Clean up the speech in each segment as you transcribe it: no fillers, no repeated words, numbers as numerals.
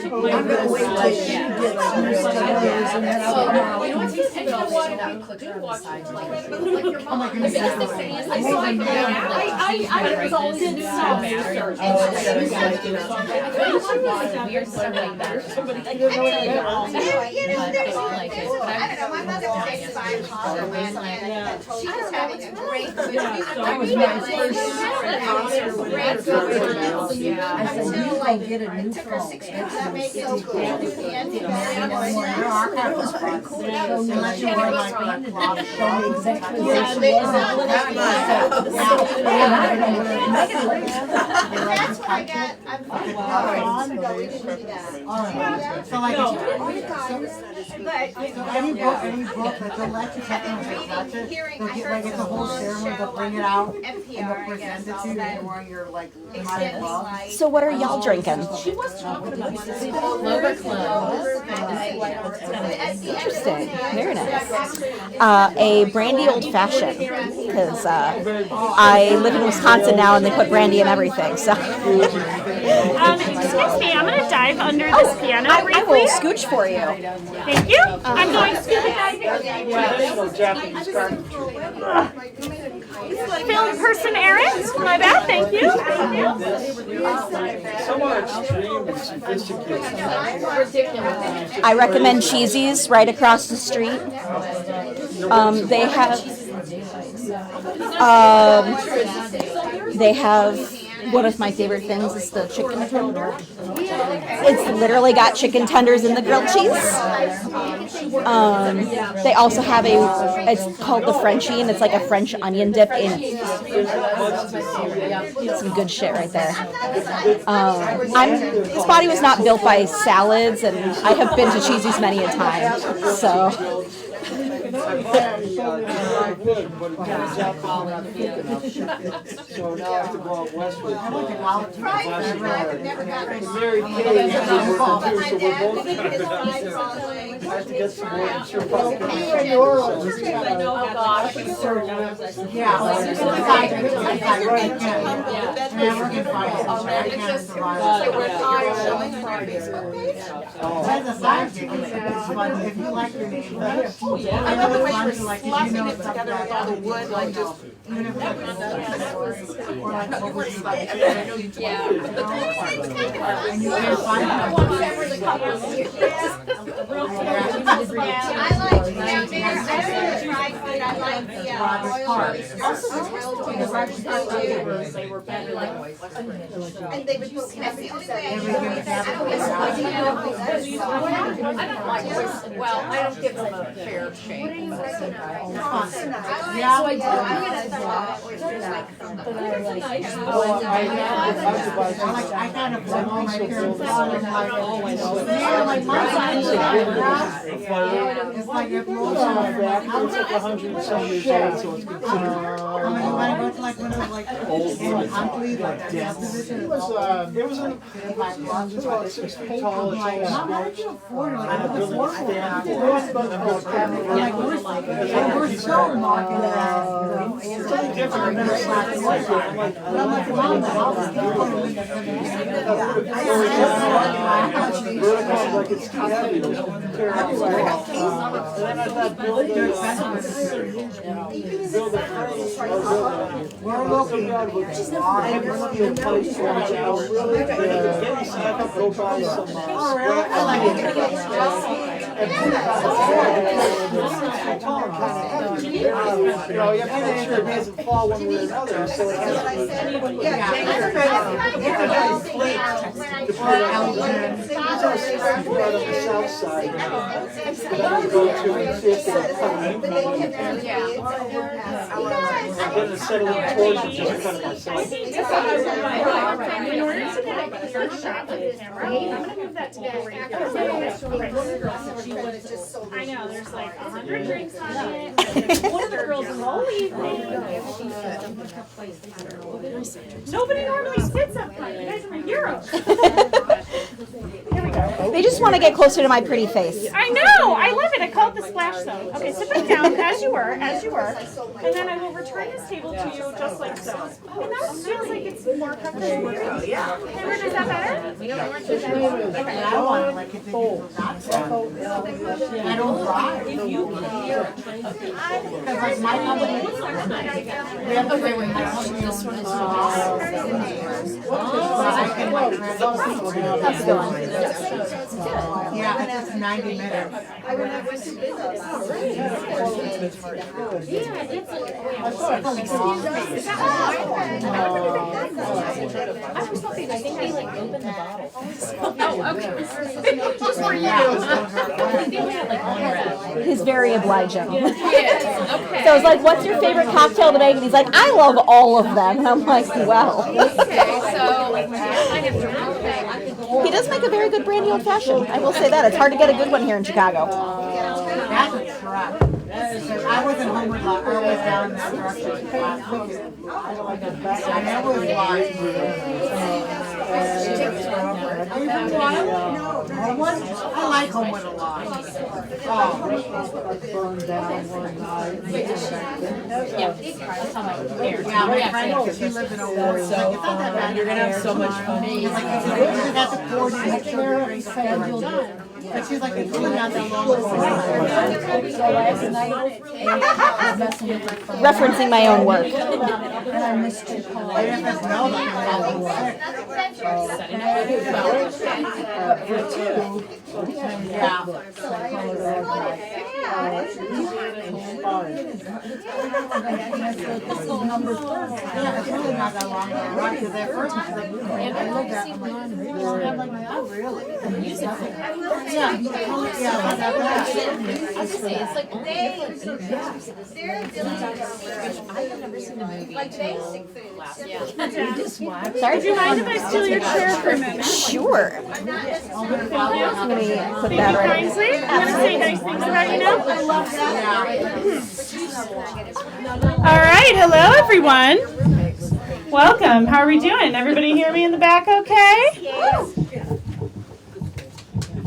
I'm gonna wait till she gets used to hers and then I'll come out. You know what's just and you know what? Do watch like your mom. The biggest thing is I saw it I was always in so research. Weird stuff like that. I don't know, my mother was 85 and she was having a great That was my first I said, you go get a new phone. That makes so cool. Your archive was pretty cool. Unless you were like clock, show me exactly Yeah, what she they- was. That's what I got. I'm ago, we didn't do that. Alright, so like, any book that they'll let you technically touch it, they'll get like it's a whole ceremony, they'll bring it out and they'll present it to you and wearing your like hot and love. So what are y'all drinking? Interesting. Very nice. A brandy old fashioned, because I live in Wisconsin now and they put brandy in everything. So. Excuse me, I'm going to dive under this piano I briefly. will scooch for you. Thank you. I'm going scuba diving. Film person Erin, my bad. Thank you. Somewhat extreme and sophisticated. I recommend Cheesy's right across the street. They have one of my favorite things is the chicken tender. It's literally got chicken tenders in the grilled cheese. They also have it's called the Frenchie, and it's like a French onion dip in some good shit right there. This body was not built by salads, and I have been to Cheesy's many a time, so. So now I have to go out westward. Never got it. Mary Kay is working too, so we're both. I have to get some more insurance. Oh gosh. If you like your name, I love the way you were sloshing it together with all the wood, like just. even if it's or like what would you like? Yeah. And you can find I it. want separate colors. I like, yeah, there, I don't know, fried food, I like the oil oysters. They were better like And they would put, that's the only way I Every know good that. I don't like oysters. Well, I don't give them a fair shake. Yeah. So I do, I'm gonna throw oysters like from the. I kind of blame all my parents out and like my side is it's like if most of my back, It's like 100 and some years old, so it's considered. I mean, when I go to like one of like in Huntley, like death It was it's about 6 feet tall, it's all Mom, how square. did you afford it? Like, And what's a the building work stand. like, we're so marking that. It's only different. But I'm like, Mom, the house is Like it's too heavy. And then I thought, build a frame. we're looking. I never see a place where it's out really good. Maybe see if I could go buy some scrap and put it on the floor. It's tall and kind of heavy. You know, you have to make sure it doesn't fall one way or another, so it has to be. It's right on the south side. That we go to and see if they're coming in. Then instead of them towards you, just kind of myself. In order to get a clear shot with the camera, I'm going to move that table right here. I know, there's like 100 drinks on it. One of the girls is all evening. Nobody normally sits up front. You guys are my heroes. Here we go. They just want to get closer to my pretty face. I know. I love it. I call it the splash zone. Okay, sit back down as you were, and then I will return this table to you just like so. And that feels like it's more comfortable. Yeah. Cameron, is that better? Okay. can take you to that side. I don't drive. Because like my company, we have to wait this one is yeah, it's just 90 minutes. I think they like opened the bottle. Oh, okay. Just for you. I think we had like one red. He's very obliging. Okay. So I was like, what's your favorite cocktail to make? And he's like, I love all of them. And I'm like, well. Okay, so I have to He does make a very good brandy old fashioned. I will say that. It's hard to get a good one here in Chicago. That's a trap. I wasn't home with I was down in that direction last week. I never was I like Homewood a lot. Yeah, my friend, she lives in Oakwood. It's not that bad. You're going to have so much fun. You got the coordinate. But she's like, it's really not that long ago. Referencing my own work. And I missed your call. I didn't have to know yeah. Yeah, it's really not that long ago, right? Because at first I was like, I looked at it, I'm like, oh, really? Yeah, I was say it's like only I've never seen the movie until last year. Sorry? Would you mind if I steal your chair for a minute? Sure. Let me put that right. Kindly. I'm going to say nice things about you now. I love that. All right. Hello, everyone. Welcome. How are we doing? Everybody hear me in the back okay? Yes.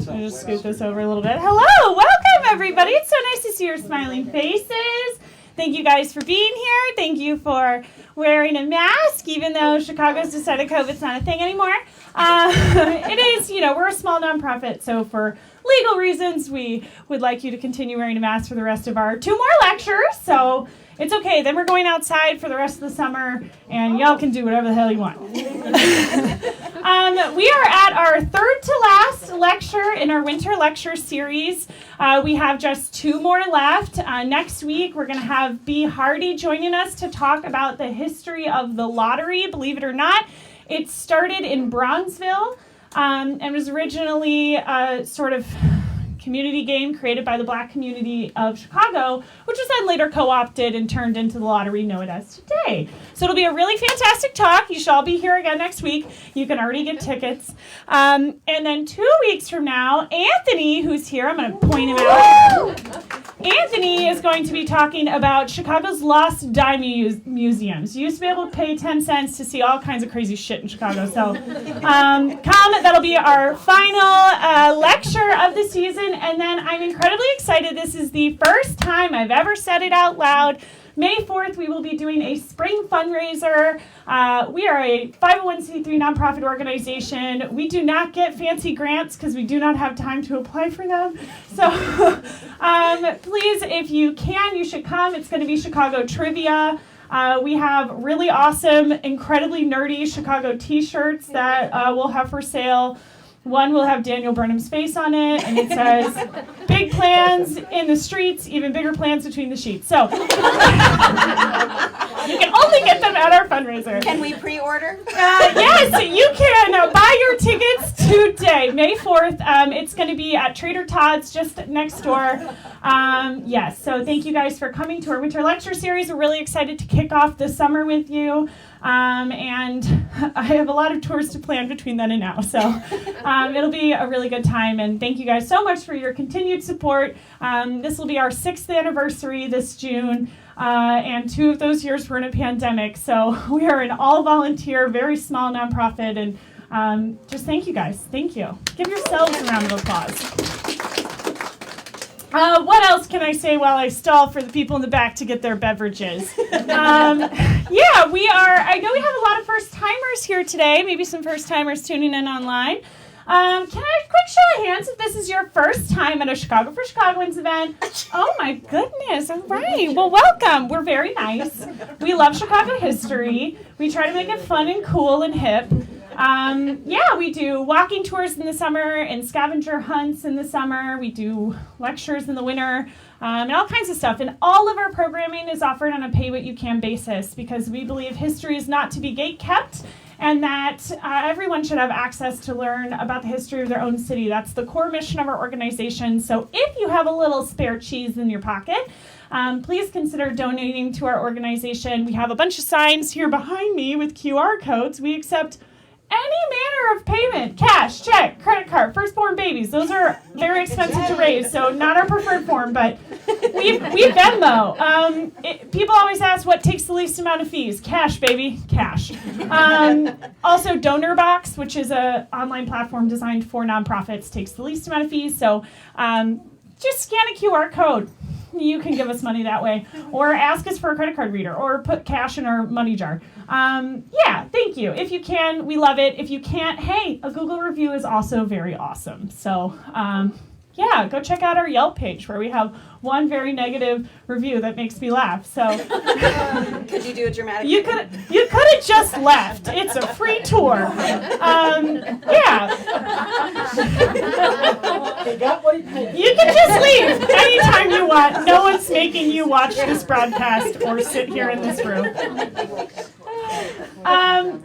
Let me just scoot this over a little bit. Hello. Welcome, everybody. It's so nice to see your smiling faces. Thank you guys for being here. Thank you for wearing a mask, even though Chicago's decided COVID's not a thing anymore. It is, we're a small nonprofit, so for legal reasons, we would like you to continue wearing a mask for the rest of our 2 more lectures, so it's okay. Then we're going outside for the rest of the summer, and y'all can do whatever the hell you want. We are at our third to last lecture in our winter lecture series. We have just 2 more left. Next week, we're going to have B. Hardy joining us to talk about the history of the lottery. Believe it or not, it started in Bronzeville and was originally a sort of community game created by the Black community of Chicago, which was then later co-opted and turned into the lottery we know it as today. So it'll be a really fantastic talk. You shall be here again next week. You can already get tickets. And then 2 weeks from now, Anthony, who's here, I'm going to point him out. Anthony is going to be talking about Chicago's lost dime museums. You used to be able to pay 10 cents to see all kinds of crazy shit in Chicago. So that'll be our final lecture of the season. And then I'm incredibly excited. This is the first time I've ever said it out loud. May 4th, we will be doing a spring fundraiser. We are a 501c3 nonprofit organization. We do not get fancy grants because we do not have time to apply for them. So please, if you can, you should come. It's going to be Chicago Trivia. We have really awesome, incredibly nerdy Chicago t-shirts that we'll have for sale. One will have Daniel Burnham's face on it, and it says, big plans in the streets, even bigger plans between the sheets. So, you can only get them at our fundraiser. Can we pre-order? Yes, you can buy your tickets today, May 4th. It's going to be at Trader Todd's just next door. Yes, so thank you guys for coming to our winter lecture series. We're really excited to kick off the summer with you. And I have a lot of tours to plan between then and now. So it'll be a really good time. And thank you guys so much for your continued support. This will be our 6th anniversary this June. And 2 of those years were in a pandemic. So we are an all-volunteer, very small nonprofit. And just thank you guys. Thank you. Give yourselves a round of applause. What else can I say while I stall for the people in the back to get their beverages? I know we have a lot of first-timers here today, maybe some first-timers tuning in online. Can I have a quick show of hands if this is your first time at a Chicago for Chicagoans event? Oh my goodness. All right. Well, welcome. We're very nice. We love Chicago history. We try to make it fun and cool and hip. Yeah, we do walking tours in the summer and scavenger hunts in the summer. We do lectures in the winter. And all kinds of stuff. And all of our programming is offered on a pay-what-you-can basis because we believe history is not to be gate-kept and that everyone should have access to learn about the history of their own city. That's the core mission of our organization. So if you have a little spare cheese in your pocket, please consider donating to our organization. We have a bunch of signs here behind me with QR codes. We accept any manner of payment, cash, check, credit card, firstborn babies. Those are very expensive to raise, so not our preferred form, but we Venmo. People always ask what takes the least amount of fees. Cash, baby, cash. Also, Donor Box, which is an online platform designed for nonprofits, takes the least amount of fees, so just scan a QR code. You can give us money that way, or ask us for a credit card reader, or put cash in our money jar. Yeah, thank you. If you can, we love it. If you can't, hey, a Google review is also very awesome. So, yeah, go check out our Yelp page where we have one very negative review that makes me laugh. So, could you do a dramatic? You could have just left. It's a free tour. Yeah. He got what he paid. You can just leave anytime you want. No one's making you watch this broadcast or sit here in this room.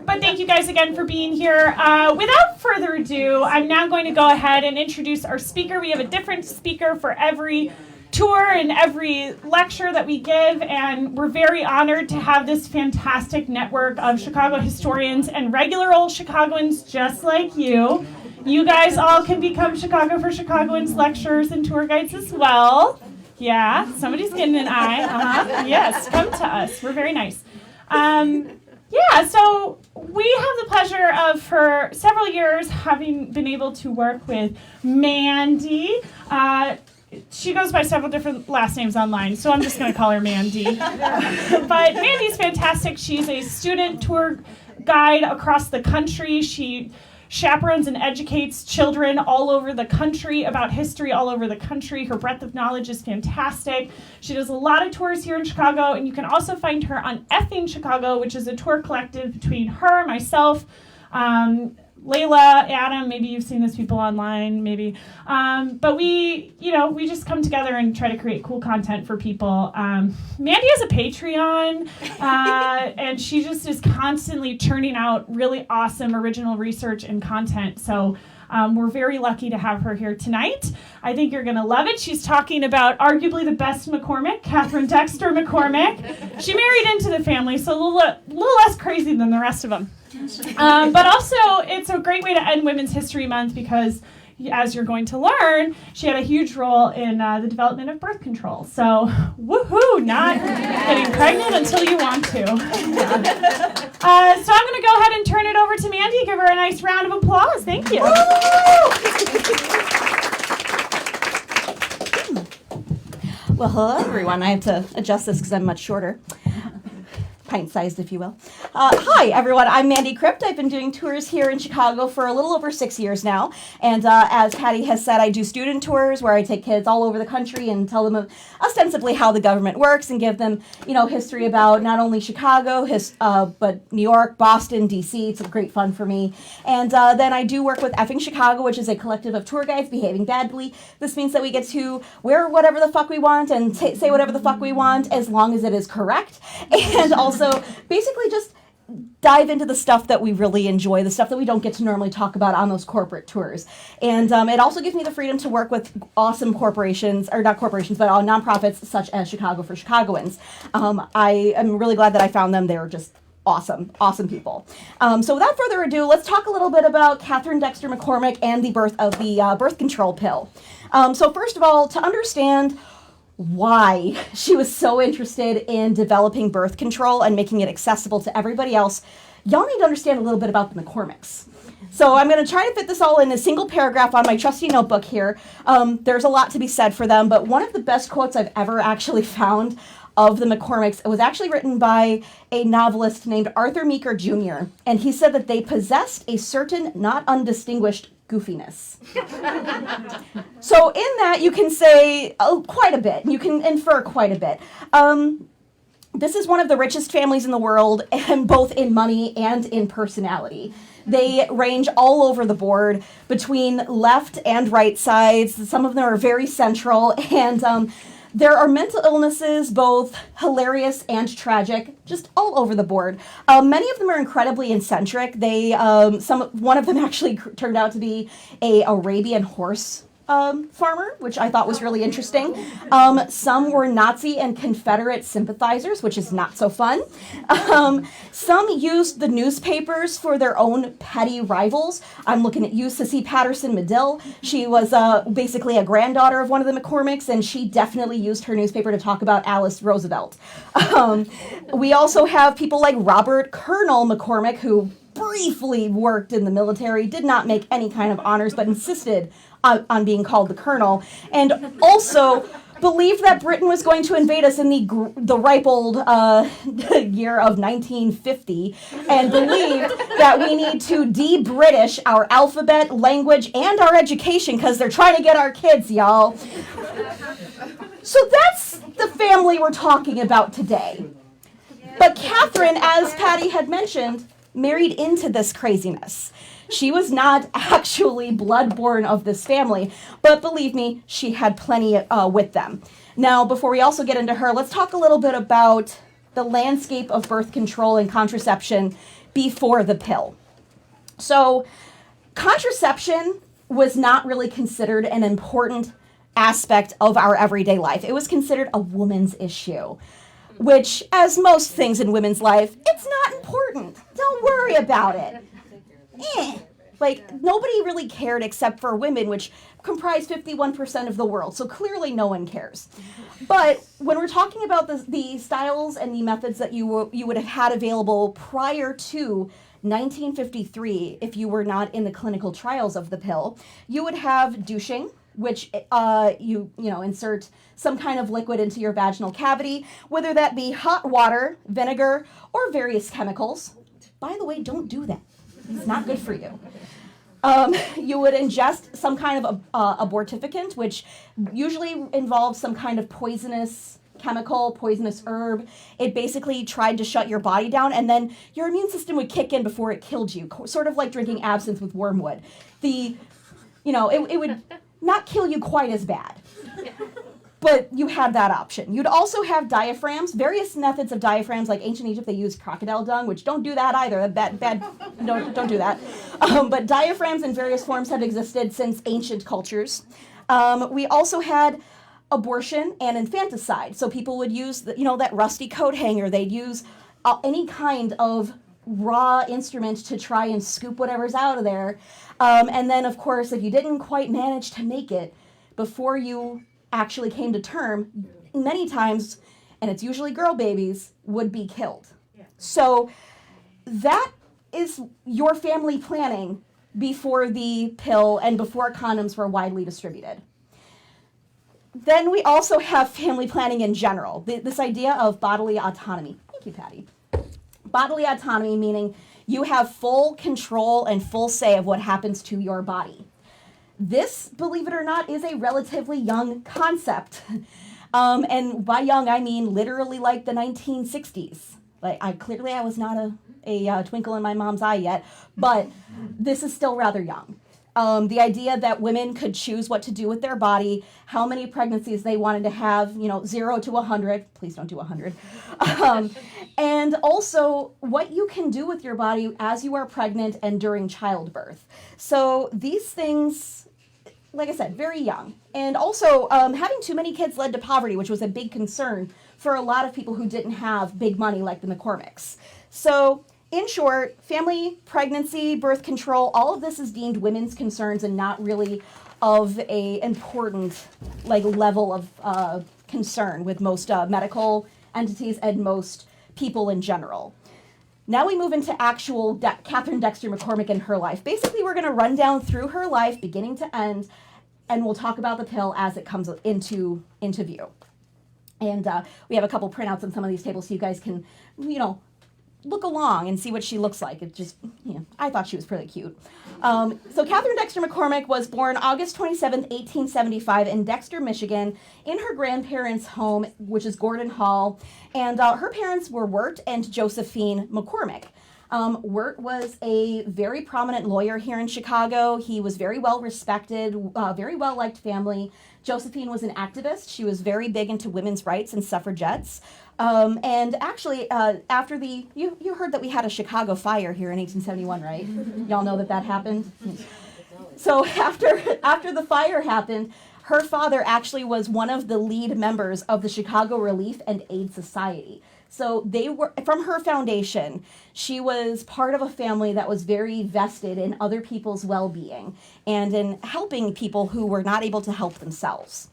But thank you guys again for being here. Without further ado, I'm now going to go ahead and introduce our speaker. We have a different speaker for every tour and every lecture that we give, and we're very honored to have this fantastic network of Chicago historians and regular old Chicagoans just like you. You guys all can become Chicago for Chicagoans lecturers and tour guides as well. Yeah, somebody's getting an eye. Yes, come to us. We're very nice. Yeah, so we have the pleasure of, for several years, having been able to work with Mandy. She goes by several different last names online, so I'm just going to call her Mandy. But Mandy's fantastic. She's a student tour guide across the country. She chaperones and educates children all over the country about history all over the country. Her breadth of knowledge is fantastic. She does a lot of tours here in Chicago, and you can also find her on Effing Chicago, which is a tour collective between her, myself, Layla, Adam. Maybe you've seen those people online, maybe. But we just come together and try to create cool content for people. Mandy has a Patreon, and she just is constantly churning out really awesome original research and content. So we're very lucky to have her here tonight. I think you're going to love it. She's talking about arguably the best Mccormick, Katherine Dexter Mccormick. She married into the family, so a little less crazy than the rest of them. But also, it's a great way to end Women's History Month because, as you're going to learn, she had a huge role in the development of birth control. So, woohoo, not getting pregnant until you want to. So I'm going to go ahead and turn it over to Mandy. Give her a nice round of applause. Thank you. Well, hello, everyone. I have to adjust this because I'm much shorter. Pint-sized, if you will. Hi, everyone. I'm Mandy Crypt. I've been doing tours here in Chicago for a little over 6 years now. And as Patty has said, I do student tours where I take kids all over the country and tell them ostensibly how the government works and give them, history about not only Chicago, but New York, Boston, D.C. It's great fun for me. And then I do work with Effing Chicago, which is a collective of tour guides behaving badly. This means that we get to wear whatever the fuck we want and say whatever the fuck we want as long as it is correct. And also basically just dive into the stuff that we really enjoy, the stuff that we don't get to normally talk about on those corporate tours. And it also gives me the freedom to work with awesome corporations, or not corporations, but nonprofits such as Chicago for Chicagoans. I am really glad that I found them. They're just awesome people. So without further ado, let's talk a little bit about Katherine Dexter Mccormick and the birth of the birth control pill. So first of all, to understand why she was so interested in developing birth control and making it accessible to everybody else, y'all need to understand a little bit about the McCormicks. So I'm going to try to fit this all in a single paragraph on my trusty notebook here. There's a lot to be said for them, but one of the best quotes I've ever actually found of the McCormicks was actually written by a novelist named Arthur Meeker Jr., and he said that they possessed a certain not undistinguished goofiness. So in that, you can say quite a bit. You can infer quite a bit. This is one of the richest families in the world, and both in money and in personality. They range all over the board between left and right sides. Some of them are very central, and there are mental illnesses, both hilarious and tragic, just all over the board. Many of them are incredibly eccentric. One of them actually turned out to be a Arabian horse farmer, which I thought was really interesting. Some were Nazi and Confederate sympathizers, which is not so fun. Some used the newspapers for their own petty rivals. I'm looking at you, Sissy Patterson Medill. She was basically a granddaughter of one of the Mccormicks, and she definitely used her newspaper to talk about Alice Roosevelt. We also have people like Robert Colonel McCormick, who briefly worked in the military, did not make any kind of honors, but insisted on being called the Colonel, and also believed that Britain was going to invade us in the ripe old year of 1950, and believed that we need to de-British our alphabet, language, and our education because they're trying to get our kids, y'all. So that's the family we're talking about today. But Katherine, as Patty had mentioned, married into this craziness. She was not actually blood-born of this family, but believe me, she had plenty with them. Now, before we also get into her, let's talk a little bit about the landscape of birth control and contraception before the pill. So, contraception was not really considered an important aspect of our everyday life. It was considered a woman's issue, which, as most things in women's life, it's not important. Don't worry about it. Like, nobody really cared except for women, which comprise 51% of the world, so clearly no one cares. But when we're talking about the styles and the methods that you would have had available prior to 1953, if you were not in the clinical trials of the pill, you would have douching, which you insert some kind of liquid into your vaginal cavity, whether that be hot water, vinegar, or various chemicals. By the way, don't do that. It's not good for you. You would ingest some kind of abortificant, which usually involves some kind of poisonous chemical, poisonous herb. It basically tried to shut your body down, and then your immune system would kick in before it killed you, sort of like drinking absinthe with wormwood. It would not kill you quite as bad. But you had that option. You'd also have diaphragms, various methods of diaphragms, like ancient Egypt, they used crocodile dung, which don't do that either. Bad, don't do that. But diaphragms in various forms have existed since ancient cultures. We also had abortion and infanticide. So people would use, that rusty coat hanger. They'd use any kind of raw instrument to try and scoop whatever's out of there. And then, of course, if you didn't quite manage to make it before you actually came to term, many times, and it's usually girl babies, would be killed. Yeah. So that is your family planning before the pill and before condoms were widely distributed. Then we also have family planning in general, this idea of bodily autonomy. Thank you, Patty. Bodily autonomy meaning you have full control and full say of what happens to your body. This, believe it or not, is a relatively young concept. And by young, I mean literally like the 1960s. Like, I was not a twinkle in my mom's eye yet, but this is still rather young. The idea that women could choose what to do with their body, how many pregnancies they wanted to have, 0 to 100. Please don't do 100. And also what you can do with your body as you are pregnant and during childbirth. So these things, like I said, very young. And also having too many kids led to poverty, which was a big concern for a lot of people who didn't have big money like the Mccormicks. So in short, family, pregnancy, birth control, all of this is deemed women's concerns and not really of a important level of concern with most medical entities and most people in general. Now we move into actual Katherine Dexter McCormick and her life. Basically, we're going to run down through her life, beginning to end, and we'll talk about the pill as it comes into view. And we have a couple printouts on some of these tables so you guys can, look along and see what she looks like. It just, I thought she was pretty cute. So Katherine Dexter McCormick was born August 27th, 1875 in Dexter, Michigan, in her grandparents' home, which is Gordon Hall. And her parents were Wirt and Josephine McCormick. Wirt was a very prominent lawyer here in Chicago. He was very well respected, very well liked family. Josephine was an activist. She was very big into women's rights and suffragettes. And actually, after you heard that we had a Chicago fire here in 1871, right? Y'all know that happened? So after the fire happened, her father actually was one of the lead members of the Chicago Relief and Aid Society. So they were, from her foundation, she was part of a family that was very vested in other people's well-being and in helping people who were not able to help themselves.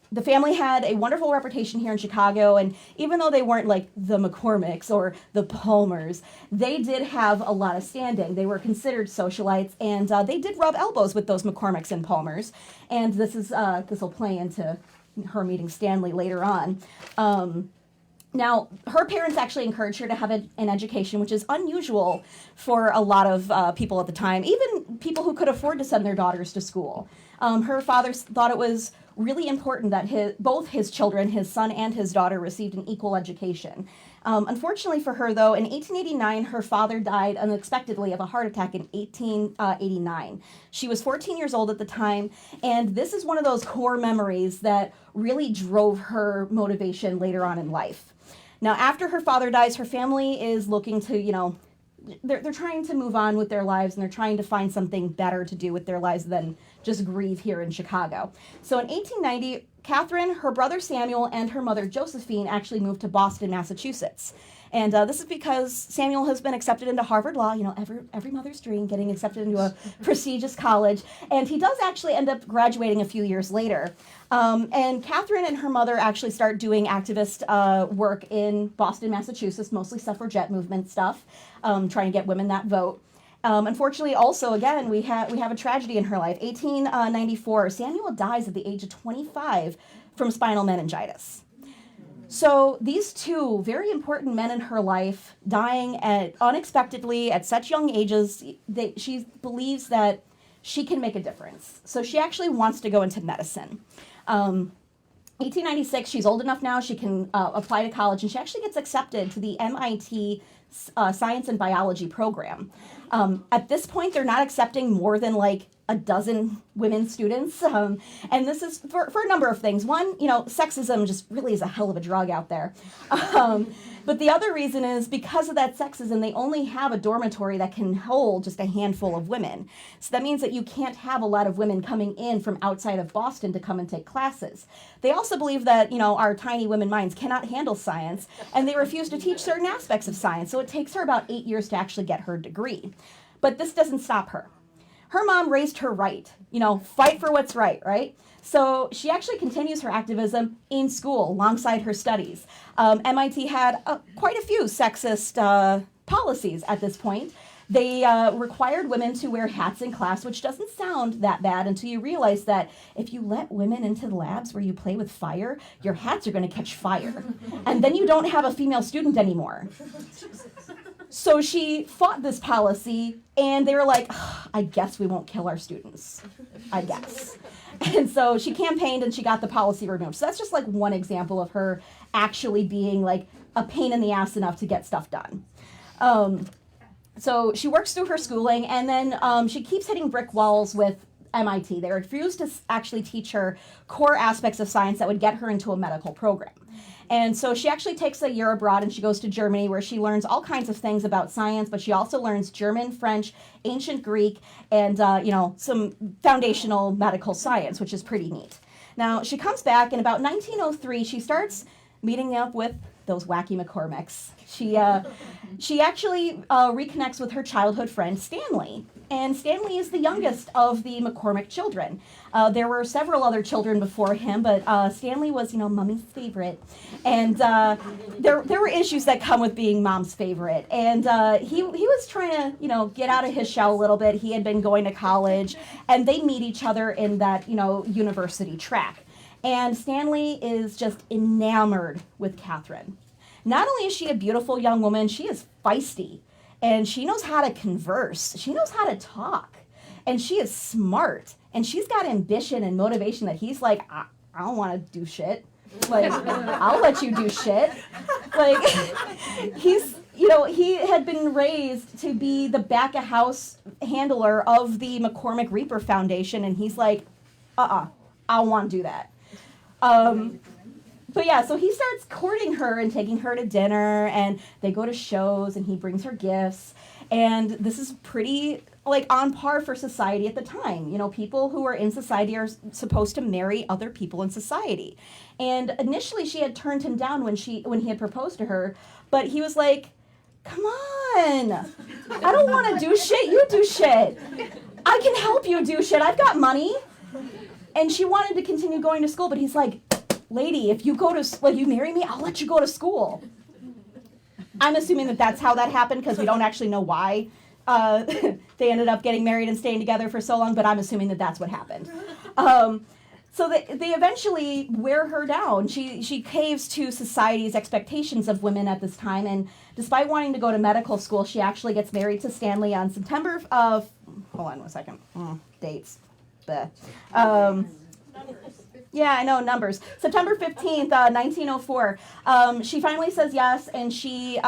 The family had a wonderful reputation here in Chicago, and even though they weren't like the McCormicks or the Palmers, they did have a lot of standing. They were considered socialites, and they did rub elbows with those McCormicks and Palmers. And this will play into her meeting Stanley later on. Now, her parents actually encouraged her to have an education, which is unusual for a lot of people at the time, even people who could afford to send their daughters to school. Her father thought it was really important that both his children, his son and his daughter, received an equal education. Unfortunately for her, though, in 1889, her father died unexpectedly of a heart attack in 1889. She was 14 years old at the time, and this is one of those core memories that really drove her motivation later on in life. Now, after her father dies, her family is looking to, they're trying to move on with their lives, and they're trying to find something better to do with their lives than just grieve here in Chicago. So in 1890, Katherine, her brother Samuel, and her mother Josephine actually moved to Boston, Massachusetts. And this is because Samuel has been accepted into Harvard Law, every mother's dream, getting accepted into a prestigious college. And he does actually end up graduating a few years later. And Katherine and her mother actually start doing activist work in Boston, Massachusetts, mostly suffragette movement stuff, trying to get women that vote. Unfortunately, also, again, we have a tragedy in her life. 1894, Samuel dies at the age of 25 from spinal meningitis. So these two very important men in her life dying unexpectedly at such young ages, she believes that she can make a difference. So she actually wants to go into medicine. 1896, she's old enough now, she can apply to college, and she actually gets accepted to the MIT Science and Biology program. At this point, they're not accepting more than like a dozen women students. And this is for a number of things. One, sexism just really is a hell of a drug out there. But the other reason is because of that sexism, they only have a dormitory that can hold just a handful of women. So that means that you can't have a lot of women coming in from outside of Boston to come and take classes. They also believe that, our tiny women minds cannot handle science, and they refuse to teach certain aspects of science. So it takes her about 8 years to actually get her degree. But this doesn't stop her. Her mom raised her right, fight for what's right? So she actually continues her activism in school alongside her studies. MIT had quite a few sexist policies at this point. They required women to wear hats in class, which doesn't sound that bad until you realize that if you let women into the labs where you play with fire, your hats are going to catch fire. And then you don't have a female student anymore. So she fought this policy, and they were like, I guess we won't kill our students. I guess. And so she campaigned, and she got the policy removed. So that's just like one example of her actually being like a pain in the ass enough to get stuff done. So she works through her schooling, and then she keeps hitting brick walls with MIT. They refused to actually teach her core aspects of science that would get her into a medical program. And so she actually takes a year abroad, and she goes to Germany, where she learns all kinds of things about science, but she also learns German, French, ancient Greek, and some foundational medical science, which is pretty neat. Now, she comes back, and about 1903, she starts meeting up with those wacky McCormicks. She actually reconnects with her childhood friend, Stanley. And Stanley is the youngest of the McCormick children. There were several other children before him, but Stanley was, Mommy's favorite. And there were issues that come with being Mom's favorite. And he was trying to, get out of his shell a little bit. He had been going to college, and they meet each other in that, university track. And Stanley is just enamored with Katherine. Not only is she a beautiful young woman, she is feisty, and she knows how to converse. She knows how to talk, and she is smart, and she's got ambition and motivation that he's like, I don't want to do shit. Like, I'll let you do shit. Like, he had been raised to be the back-of-house handler of the Mccormick Reaper Foundation, and he's like, I don't want to do that. But yeah, so he starts courting her and taking her to dinner, and they go to shows, and he brings her gifts, and this is pretty, like, on par for society at the time. You know, people who are in society are supposed to marry other people in society. And initially she had turned him down when he had proposed to her, but he was like, come on, I don't want to do shit, you do shit. I can help you do shit, I've got money. And she wanted to continue going to school, but he's like, lady, if you marry me, I'll let you go to school. I'm assuming that that's how that happened, because we don't actually know why they ended up getting married and staying together for so long, but I'm assuming that that's what happened. So they eventually wear her down. She caves to society's expectations of women at this time, and despite wanting to go to medical school, she actually gets married to Stanley on September of, hold on one second, dates. Yeah, I know, numbers. September 15th, 1904. She finally says yes, and she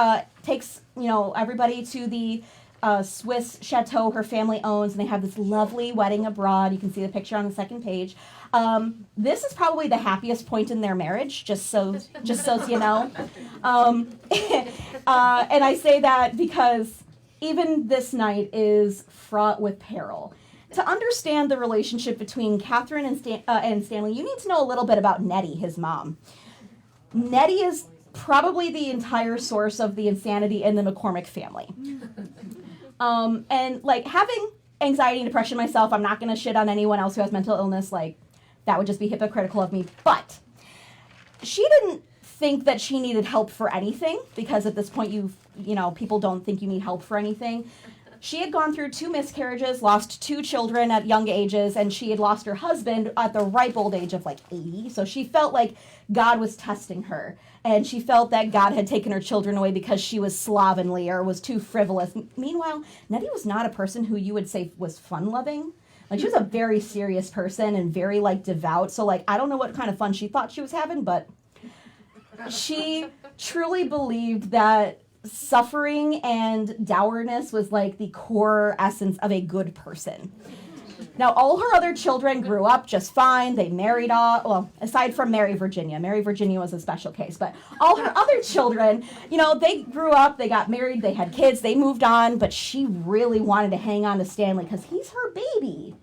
takes, everybody to the Swiss chateau her family owns, and they have this lovely wedding abroad. You can see the picture on the second page. This is probably the happiest point in their marriage, just so you know. And I say that because even this night is fraught with peril. To understand the relationship between Katherine and Stanley, you need to know a little bit about Nettie, his mom. Nettie is probably the entire source of the insanity in the Mccormick family. And like having anxiety and depression myself, I'm not going to shit on anyone else who has mental illness. Like, that would just be hypocritical of me. But she didn't think that she needed help for anything, because at this point people don't think you need help for anything. She had gone through 2 miscarriages, lost 2 children at young ages, and she had lost her husband at the ripe old age of like 80. So she felt like God was testing her, and she felt that God had taken her children away because she was slovenly or was too frivolous. Meanwhile, Nettie was not a person who you would say was fun-loving. Like, she was a very serious person and very, like, devout. So, like, I don't know what kind of fun she thought she was having, but she truly believed that suffering and dourness was like the core essence of a good person. Now, all her other children grew up just fine. They married off, well, aside from Mary Virginia. Mary Virginia was a special case, but all her other children, they grew up, they got married, they had kids, they moved on, but she really wanted to hang on to Stanley because he's her baby.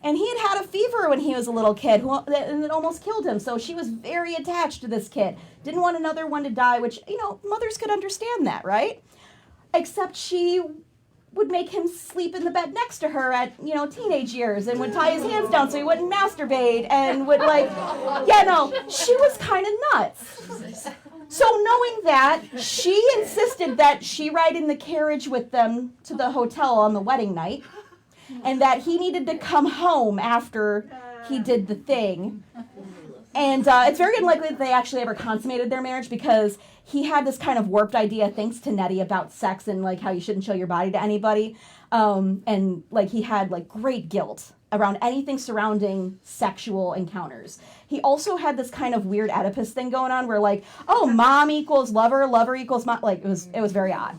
And he had had a fever when he was a little kid, and it almost killed him. So she was very attached to this kid. Didn't want another one to die, which, mothers could understand that, right? Except she would make him sleep in the bed next to her at, teenage years, and would tie his hands down so he wouldn't masturbate, and would she was kind of nuts. So knowing that, she insisted that she ride in the carriage with them to the hotel on the wedding night, and that he needed to come home after he did the thing. And it's very unlikely that they actually ever consummated their marriage, because he had this kind of warped idea, thanks to Nettie, about sex and like how you shouldn't show your body to anybody. And like he had like great guilt around anything surrounding sexual encounters. He also had this kind of weird Oedipus thing going on where like, oh, mom equals lover, lover equals mom. Like it was very odd.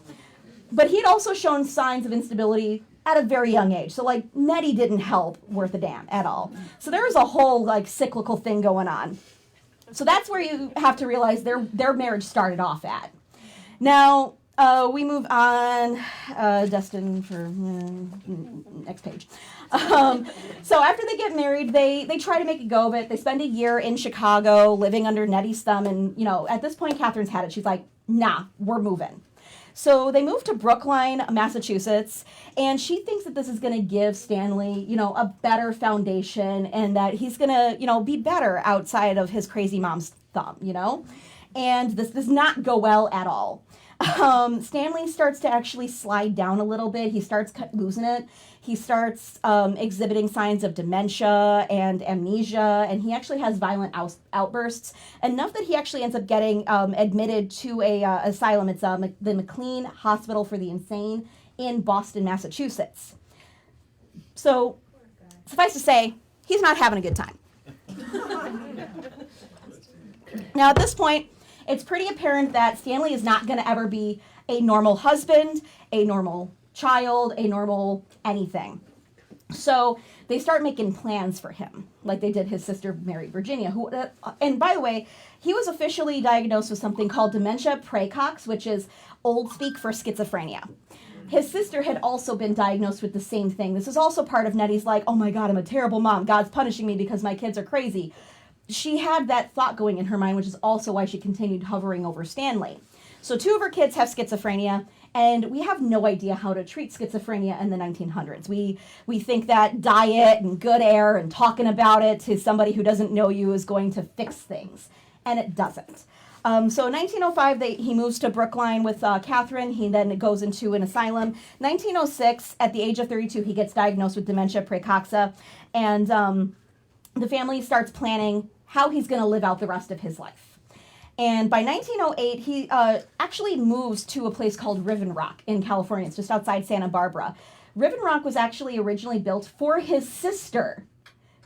But he'd also shown signs of instability at a very young age. So like Nettie didn't help worth a damn at all. So there was a whole like cyclical thing going on. So that's where you have to realize their marriage started off at. Now, we move on, destined for next page. So after they get married, they try to make a go of it. They spend a year in Chicago living under Nettie's thumb. And, at this point, Katherine's had it. She's like, nah, we're moving. So they moved to Brookline, Massachusetts, and she thinks that this is going to give Stanley, a better foundation, and that he's going to, be better outside of his crazy mom's thumb, And this does not go well at all. Stanley starts to actually slide down a little bit. He starts losing it. He starts exhibiting signs of dementia and amnesia, and he actually has violent outbursts, enough that he actually ends up getting admitted to a asylum. It's the McLean Hospital for the Insane in Boston, Massachusetts. So, suffice to say, he's not having a good time. Now, at this point, it's pretty apparent that Stanley is not going to ever be a normal husband, a normal child, a normal anything. So they start making plans for him, like they did his sister Mary Virginia, who, and by the way, he was officially diagnosed with something called dementia praecox, which is old speak for schizophrenia. His sister had also been diagnosed with the same thing. This is also part of Nettie's like, oh my God, I'm a terrible mom. God's punishing me because my kids are crazy. She had that thought going in her mind, which is also why she continued hovering over Stanley. So 2 of her kids have schizophrenia, and we have no idea how to treat schizophrenia in the 1900s. We think that diet and good air and talking about it to somebody who doesn't know you is going to fix things, and it doesn't. So in 1905, he moves to Brookline with Katherine. He then goes into an asylum. 1906, at the age of 32, he gets diagnosed with dementia praecoxa, and the family starts planning how he's going to live out the rest of his life. And by 1908, he actually moves to a place called Riven Rock in California. It's just outside Santa Barbara. Riven Rock was actually originally built for his sister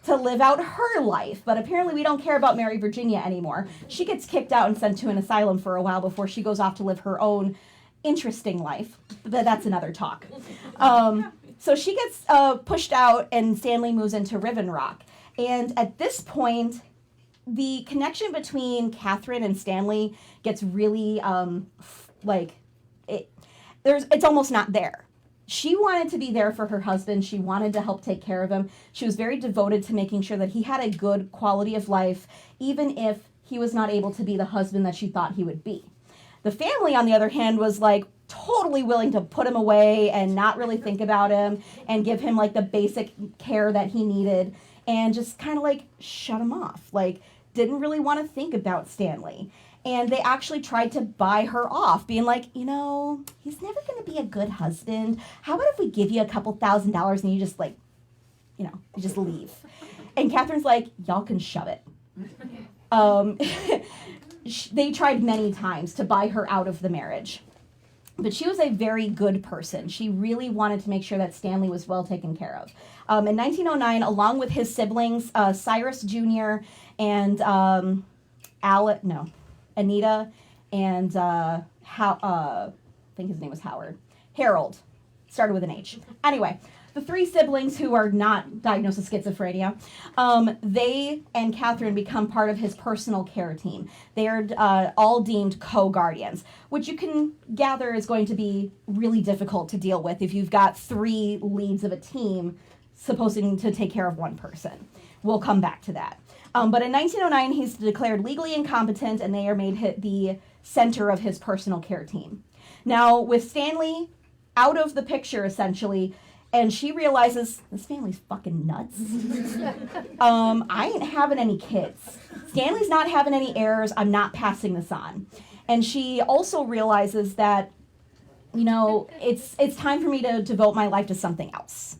to live out her life, but apparently we don't care about Mary Virginia anymore. She gets kicked out and sent to an asylum for a while before she goes off to live her own interesting life. But that's another talk. So she gets pushed out, and Stanley moves into Riven Rock. And at this point, the connection between Katherine and Stanley gets really it's almost not there. She wanted to be there for her husband. She wanted to help take care of him. She was very devoted to making sure that he had a good quality of life, even if he was not able to be the husband that she thought he would be. The family, on the other hand, was like totally willing to put him away and not really think about him and give him like the basic care that he needed and just kind of like shut him off. Like, didn't really want to think about Stanley. And they actually tried to buy her off, being like, you know, he's never going to be a good husband. How about if we give you a couple $1,000s and you just like, you know, you just leave? And Katherine's like, y'all can shove it. They tried many times to buy her out of the marriage. But she was a very good person. She really wanted to make sure that Stanley was well taken care of. In 1909, along with his siblings, Cyrus Jr. and Anita and I think his name was Howard. Harold. Started with an H. Anyway, the 3 siblings who are not diagnosed with schizophrenia, they and Katherine become part of his personal care team. They are all deemed co-guardians, which you can gather is going to be really difficult to deal with if you've got 3 leads of a team supposing to take care of one person. We'll come back to that. But in 1909, he's declared legally incompetent, and they are made the center of his personal care team. Now, with Stanley out of the picture, essentially, and she realizes, this family's fucking nuts. I ain't having any kids. Stanley's not having any heirs. I'm not passing this on. And she also realizes that, you know, it's time for me to devote my life to something else.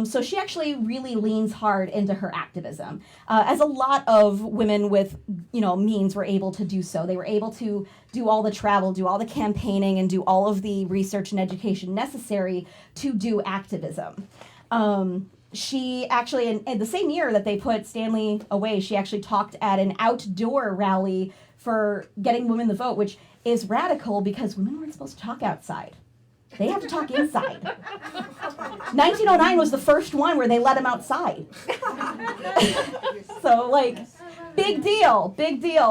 So she actually really leans hard into her activism, as a lot of women with, you know, means were able to do so. They were able to do all the travel, do all the campaigning, and do all of the research and education necessary to do activism. She actually, in the same year that they put Stanley away, she actually talked at an outdoor rally for getting women the vote, which is radical because women weren't supposed to talk outside. They have to talk inside. 1909 was the first one where they let them outside. So, like, big deal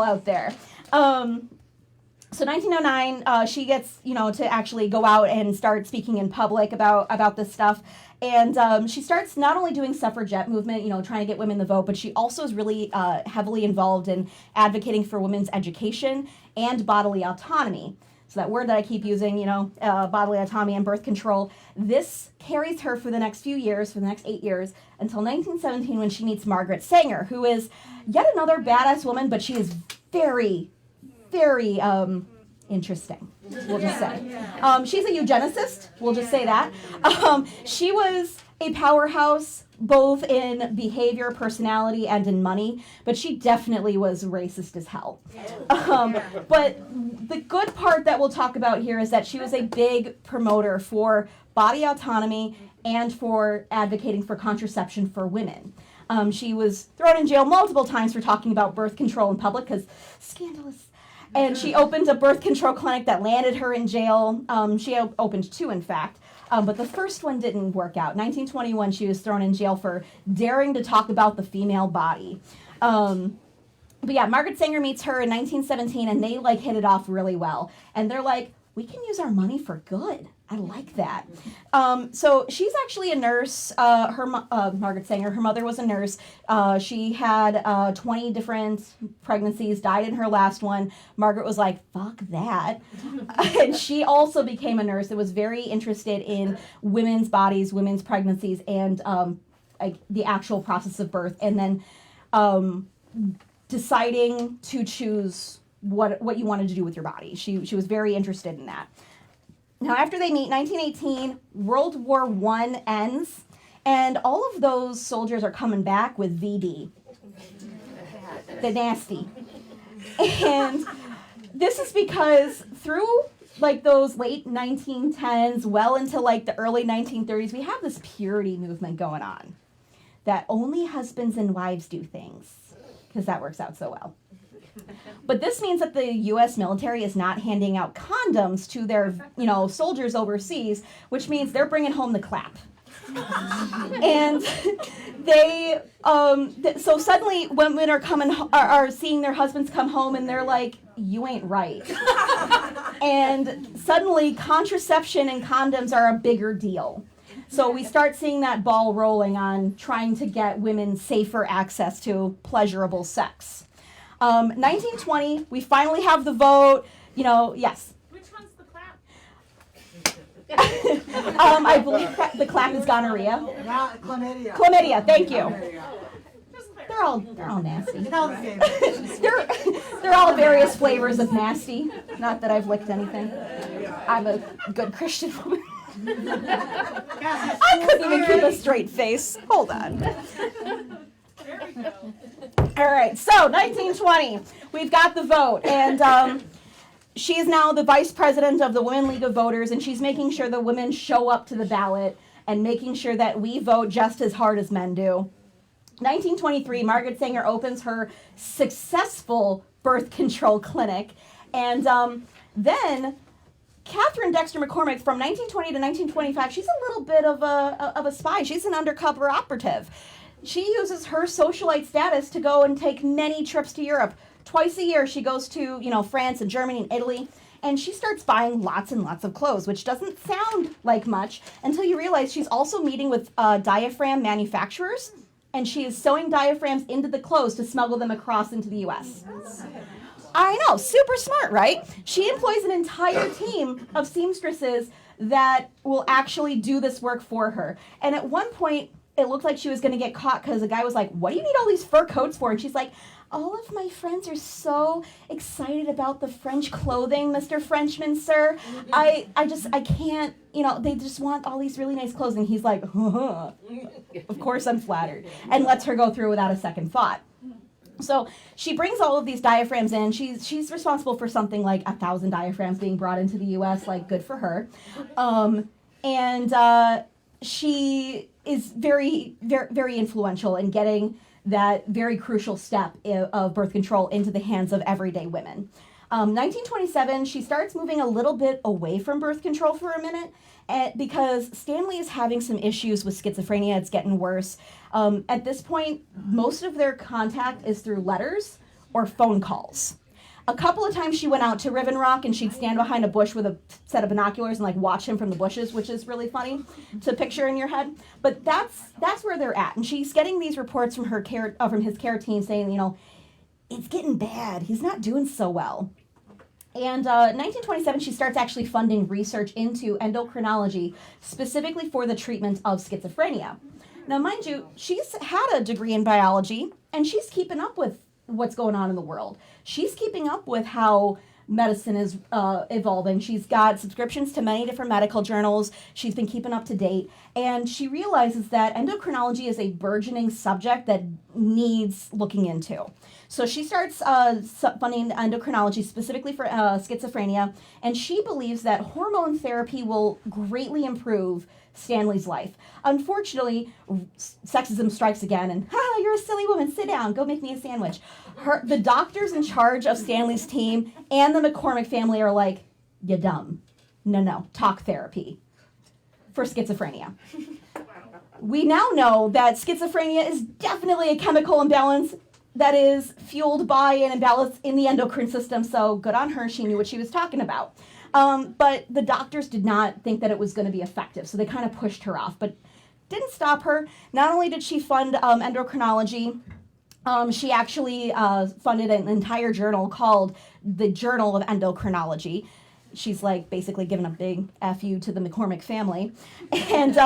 out there. So 1909, she gets, you know, to actually go out and start speaking in public about this stuff. And she starts not only doing suffragette movement, you know, trying to get women the vote, but she also is really heavily involved in advocating for women's education and bodily autonomy. So that word that I keep using, you know, bodily autonomy and birth control, this carries her for the next few years, for the next 8 years, until 1917 when she meets Margaret Sanger, who is yet another badass woman, but she is very, very interesting, we'll just say. She's a eugenicist, we'll just say that. She was a powerhouse both in behavior, personality, and in money, but she definitely was racist as hell. But the good part that we'll talk about here is that she was a big promoter for body autonomy and for advocating for contraception for women. She was thrown in jail multiple times for talking about birth control in public, because scandalous. And she opened a birth control clinic that landed her in jail. She opened two, in fact. But the first one didn't work out. 1921, she was thrown in jail for daring to talk about the female body. But yeah, Margaret Sanger meets her in 1917, and they like hit it off really well. And they're like, we can use our money for good. I like that. So she's actually a nurse. Margaret Sanger, her mother was a nurse. She had 20 different pregnancies, died in her last one. Margaret was like, fuck that. And she also became a nurse that was very interested in women's bodies, women's pregnancies, and the actual process of birth. And then deciding to choose what you wanted to do with your body. She was very interested in that. Now, after they meet, 1918, World War I ends, and all of those soldiers are coming back with VD. The nasty. And this is because through like those late 1910s, well into like the early 1930s, we have this purity movement going on. That only husbands and wives do things, because that works out so well. But this means that the U.S. military is not handing out condoms to their, soldiers overseas, which means they're bringing home the clap. And they, so suddenly women are seeing their husbands come home, and they're like, you ain't right. And suddenly contraception and condoms are a bigger deal. So we start seeing that ball rolling on trying to get women safer access to pleasurable sex. 1920, we finally have the vote. Yes. Which one's the clap? I believe the clap is gonorrhea. Not chlamydia. Chlamydia, thank you. Chlamydia. They're all nasty. It's all the same. they're all various flavors of nasty. Not that I've licked anything. I'm a good Christian woman. I couldn't even keep a straight face. Hold on. There we go. All right, so 1920, we've got the vote, and she is now the vice president of the Women League of Voters, and she's making sure the women show up to the ballot and making sure that we vote just as hard as men do. 1923, Margaret Sanger opens her successful birth control clinic, and then Katherine Dexter McCormick, from 1920 to 1925, she's a little bit of a spy. She's an undercover operative. She uses her socialite status to go and take many trips to Europe. Twice a year, she goes to, France and Germany and Italy, and she starts buying lots and lots of clothes, which doesn't sound like much until you realize she's also meeting with diaphragm manufacturers, and she is sewing diaphragms into the clothes to smuggle them across into the U.S. I know, super smart, right? She employs an entire team of seamstresses that will actually do this work for her. And at one point, it looked like she was going to get caught because the guy was like, what do you need all these fur coats for? And she's like, all of my friends are so excited about the French clothing, Mr. Frenchman, sir. I can't, they just want all these really nice clothes. And he's like, of course I'm flattered. And lets her go through without a second thought. So she brings all of these diaphragms in. She's responsible for something like 1,000 diaphragms being brought into the U.S., like good for her. She is very, very, very influential in getting that very crucial step of birth control into the hands of everyday women. 1927, she starts moving a little bit away from birth control for a minute because Stanley is having some issues with schizophrenia. It's getting worse. At this point, most of their contact is through letters or phone calls. A couple of times she went out to Riven Rock and she'd stand behind a bush with a set of binoculars and watch him from the bushes, which is really funny to picture in your head. But that's where they're at. And she's getting these reports from from his care team saying, it's getting bad. He's not doing so well. And 1927, she starts actually funding research into endocrinology, specifically for the treatment of schizophrenia. Now, mind you, she's had a degree in biology, and she's keeping up with what's going on in the world. She's keeping up with how medicine is evolving. She's got subscriptions to many different medical journals. She's been keeping up to date. And she realizes that endocrinology is a burgeoning subject that needs looking into. So she starts funding endocrinology specifically for schizophrenia. And she believes that hormone therapy will greatly improve Stanley's life. Unfortunately, sexism strikes again, and you're a silly woman, sit down, go make me a sandwich. The doctors in charge of Stanley's team and the Mccormick family are like, you dumb. No, talk therapy for schizophrenia. We now know that schizophrenia is definitely a chemical imbalance that is fueled by an imbalance in the endocrine system, so good on her, she knew what she was talking about. But the doctors did not think that it was going to be effective, so they kind of pushed her off, but didn't stop her. Not only did she fund endocrinology, she actually funded an entire journal called the Journal of Endocrinology. She's like basically giving a big FU to the McCormick family. And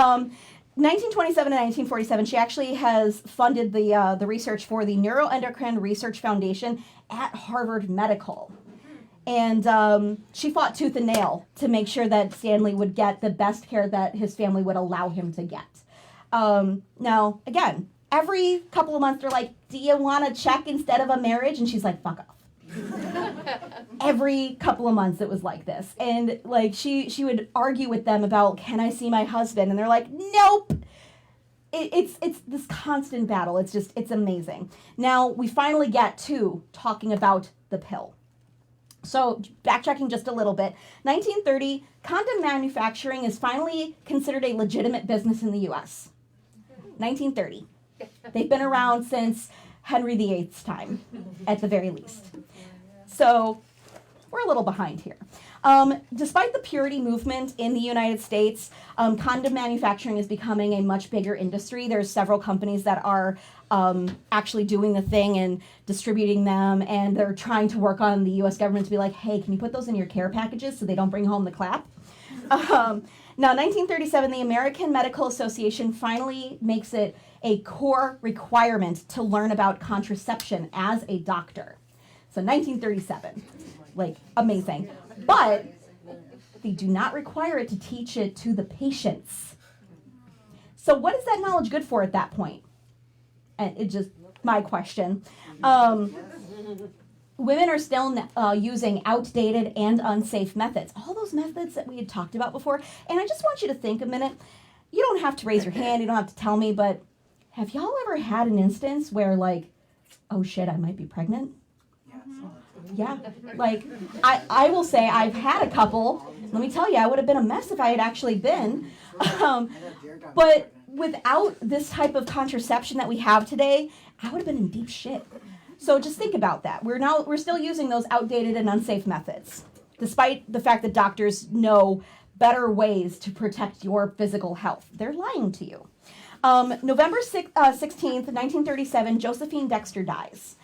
1927 and 1947, she actually has funded the research for the Neuroendocrine Research Foundation at Harvard Medical. And she fought tooth and nail to make sure that Stanley would get the best care that his family would allow him to get. Now, again, every couple of months they're like, do you want to check instead of a marriage? And she's like, fuck off. Every couple of months it was like this. And like she would argue with them about, can I see my husband? And they're like, nope. It's this constant battle. It's amazing. Now we finally get to talking about the pill. So backtracking just a little bit, 1930, condom manufacturing is finally considered a legitimate business in the U.S. 1930. They've been around since Henry VIII's time, at the very least. So we're a little behind here. Despite the purity movement in the United States, condom manufacturing is becoming a much bigger industry. There's several companies that are actually doing the thing and distributing them, and they're trying to work on the U.S. government to be like, hey, can you put those in your care packages so they don't bring home the clap? Now, 1937, the American Medical Association finally makes it a core requirement to learn about contraception as a doctor. So 1937, like amazing. But they do not require it to teach it to the patients. So what is that knowledge good for at that point? And it's just my question. Women are still using outdated and unsafe methods. All those methods that we had talked about before. And I just want you to think a minute. You don't have to raise your hand. You don't have to tell me. But have y'all ever had an instance where like, oh shit, I might be pregnant? Yeah, like I will say I've had a couple. Let me tell you, I would have been a mess if I had actually been. But without this type of contraception that we have today, I would have been in deep shit. So just think about that. We're still using those outdated and unsafe methods, despite the fact that doctors know better ways to protect your physical health. They're lying to you. November 16th, 1937, Josephine Dexter dies.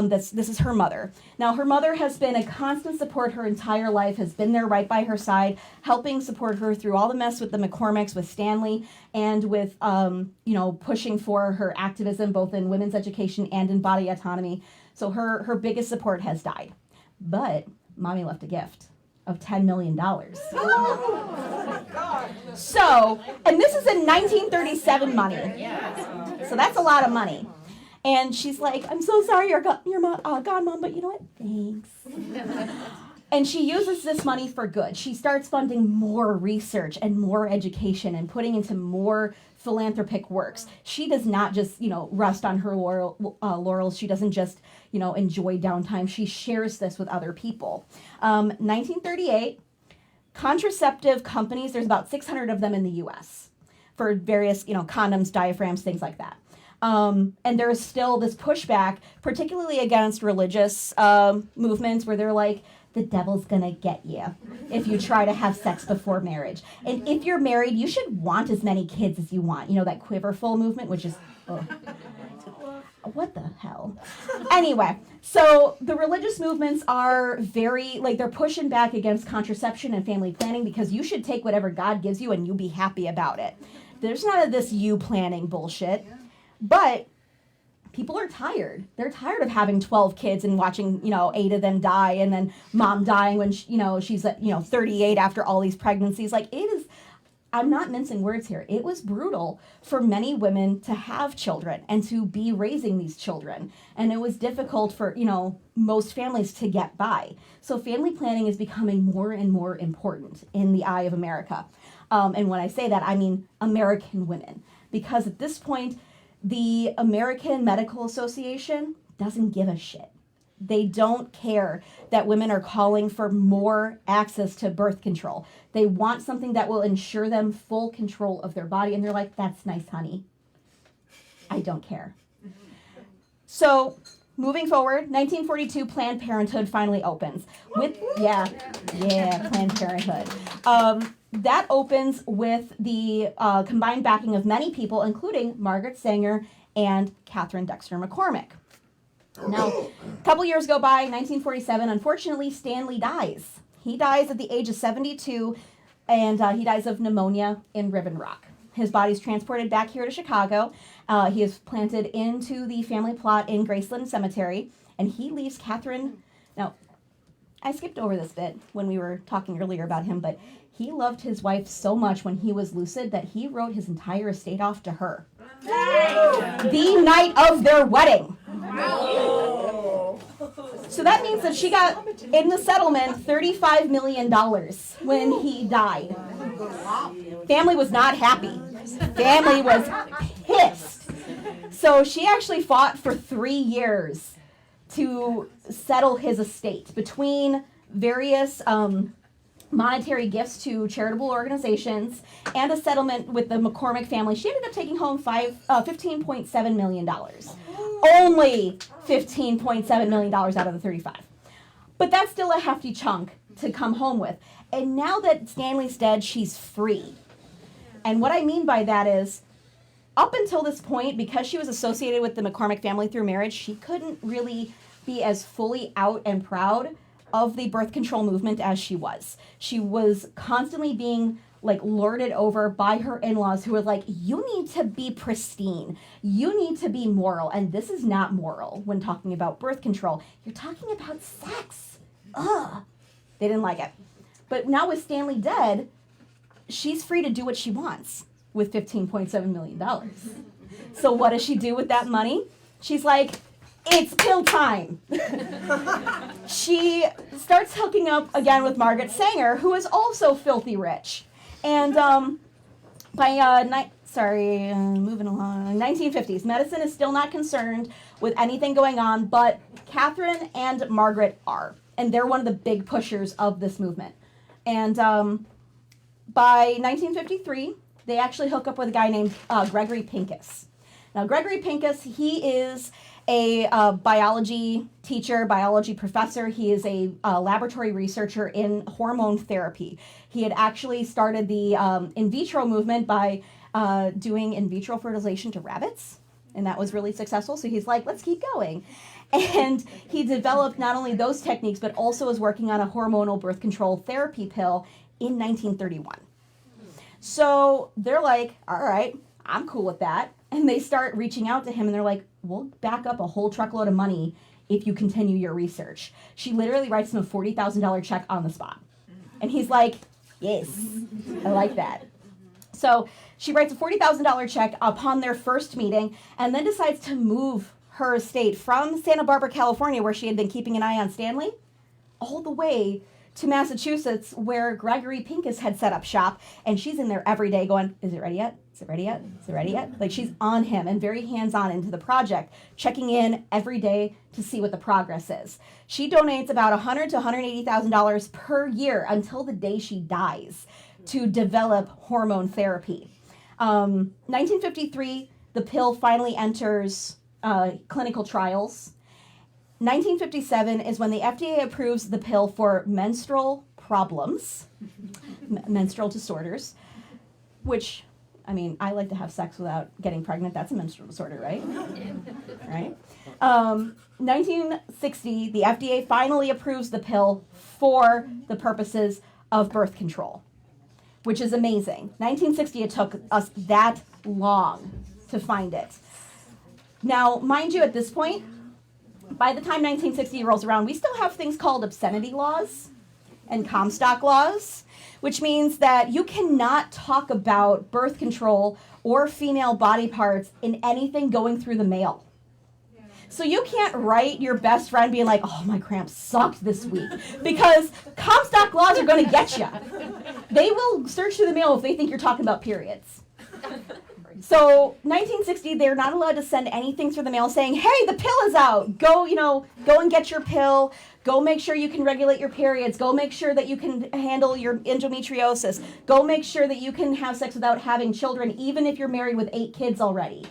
This is her mother. Now, her mother has been a constant support her entire life, has been there right by her side, helping support her through all the mess with the McCormicks, with Stanley, and with, pushing for her activism, both in women's education and in body autonomy. So her biggest support has died. But mommy left a gift of $10 million. So, and this is in 1937 money. So that's a lot of money. And she's like, I'm so sorry, you're godmom, but you know what? Thanks. And she uses this money for good. She starts funding more research and more education and putting into more philanthropic works. She does not just, rest on her laurels. She doesn't just, enjoy downtime. She shares this with other people. 1938, contraceptive companies, there's about 600 of them in the U.S. for various, condoms, diaphragms, things like that. And there is still this pushback, particularly against religious movements where they're like, the devil's gonna get you if you try to have sex before marriage. And if you're married, you should want as many kids as you want. That quiverful movement, which is, what the hell? Anyway, so the religious movements are very, they're pushing back against contraception and family planning because you should take whatever God gives you and you be happy about it. There's none of this you planning bullshit. But people are tired. They're tired of having 12 kids and watching, 8 of them die, and then mom dying when she's at 38 after all these pregnancies. Like, it is, I'm not mincing words here. It was brutal for many women to have children and to be raising these children. And it was difficult for, most families to get by. So family planning is becoming more and more important in the eye of America. And when I say that, I mean American women. Because at this point, the American Medical Association doesn't give a shit. They don't care that women are calling for more access to birth control. They want something that will ensure them full control of their body. And they're like, that's nice, honey. I don't care. So moving forward, 1942, Planned Parenthood finally opens. Planned Parenthood. That opens with the combined backing of many people, including Margaret Sanger and Katherine Dexter McCormick. Now, a couple years go by, 1947, unfortunately, Stanley dies. He dies at the age of 72, and he dies of pneumonia in Ribbon Rock. His body's transported back here to Chicago. He is planted into the family plot in Graceland Cemetery, and he leaves Katherine. Now, I skipped over this bit when we were talking earlier about him, but he loved his wife so much when he was lucid that he wrote his entire estate off to her. The night of their wedding. So that means that she got, in the settlement, $35 million when he died. Family was not happy. Family was pissed. So she actually fought for 3 years to settle his estate between various monetary gifts to charitable organizations and a settlement with the McCormick family. She ended up taking home $15.7 million. Only $15.7 million out of the 35. But that's still a hefty chunk to come home with. And now that Stanley's dead, she's free. And what I mean by that is, up until this point, because she was associated with the McCormick family through marriage, she couldn't really be as fully out and proud of the birth control movement as she was. She was constantly being lorded over by her in-laws who were like, you need to be pristine. You need to be moral. And this is not moral when talking about birth control. You're talking about sex. Ugh. They didn't like it. But now with Stanley dead, she's free to do what she wants with $15.7 million. So what does she do with that money? She's like, it's pill time. She starts hooking up again with Margaret Sanger, who is also filthy rich. And moving along, 1950s, medicine is still not concerned with anything going on, but Katherine and Margaret are. And they're one of the big pushers of this movement. And by 1953, they actually hook up with a guy named Gregory Pincus. Now, Gregory Pincus, he is a biology teacher, biology professor. He is a laboratory researcher in hormone therapy. He had actually started the in vitro movement by doing in vitro fertilization to rabbits, and that was really successful. So he's like, let's keep going. And he developed not only those techniques, but also was working on a hormonal birth control therapy pill in 1931. So they're like, all right, I'm cool with that. And they start reaching out to him, and they're like, we'll back up a whole truckload of money if you continue your research. She literally writes him a $40,000 check on the spot. And he's like, yes, I like that. So she writes a $40,000 check upon their first meeting, and then decides to move her estate from Santa Barbara, California, where she had been keeping an eye on Stanley, all the way to Massachusetts, where Gregory Pincus had set up shop. And she's in there every day going, is it ready yet? Is it ready yet? Is it ready yet? Like, she's on him and very hands-on into the project, checking in every day to see what the progress is. She donates about $100,000 to $180,000 per year until the day she dies to develop hormone therapy. 1953, the pill finally enters clinical trials. 1957 is when the FDA approves the pill for menstrual problems, menstrual disorders, which, I mean, I like to have sex without getting pregnant. That's a menstrual disorder, right? Right? 1960, the FDA finally approves the pill for the purposes of birth control, which is amazing. 1960, it took us that long to find it. Now, mind you, at this point, by the time 1960 rolls around, we still have things called obscenity laws and Comstock laws, which means that you cannot talk about birth control or female body parts in anything going through the mail. So you can't write your best friend being like, oh, my cramps sucked this week, because Comstock laws are going to get you. They will search through the mail if they think you're talking about periods. So 1960, they're not allowed to send anything through the mail saying, hey, the pill is out. Go and get your pill. Go make sure you can regulate your periods. Go make sure that you can handle your endometriosis. Go make sure that you can have sex without having children, even if you're married with 8 kids already.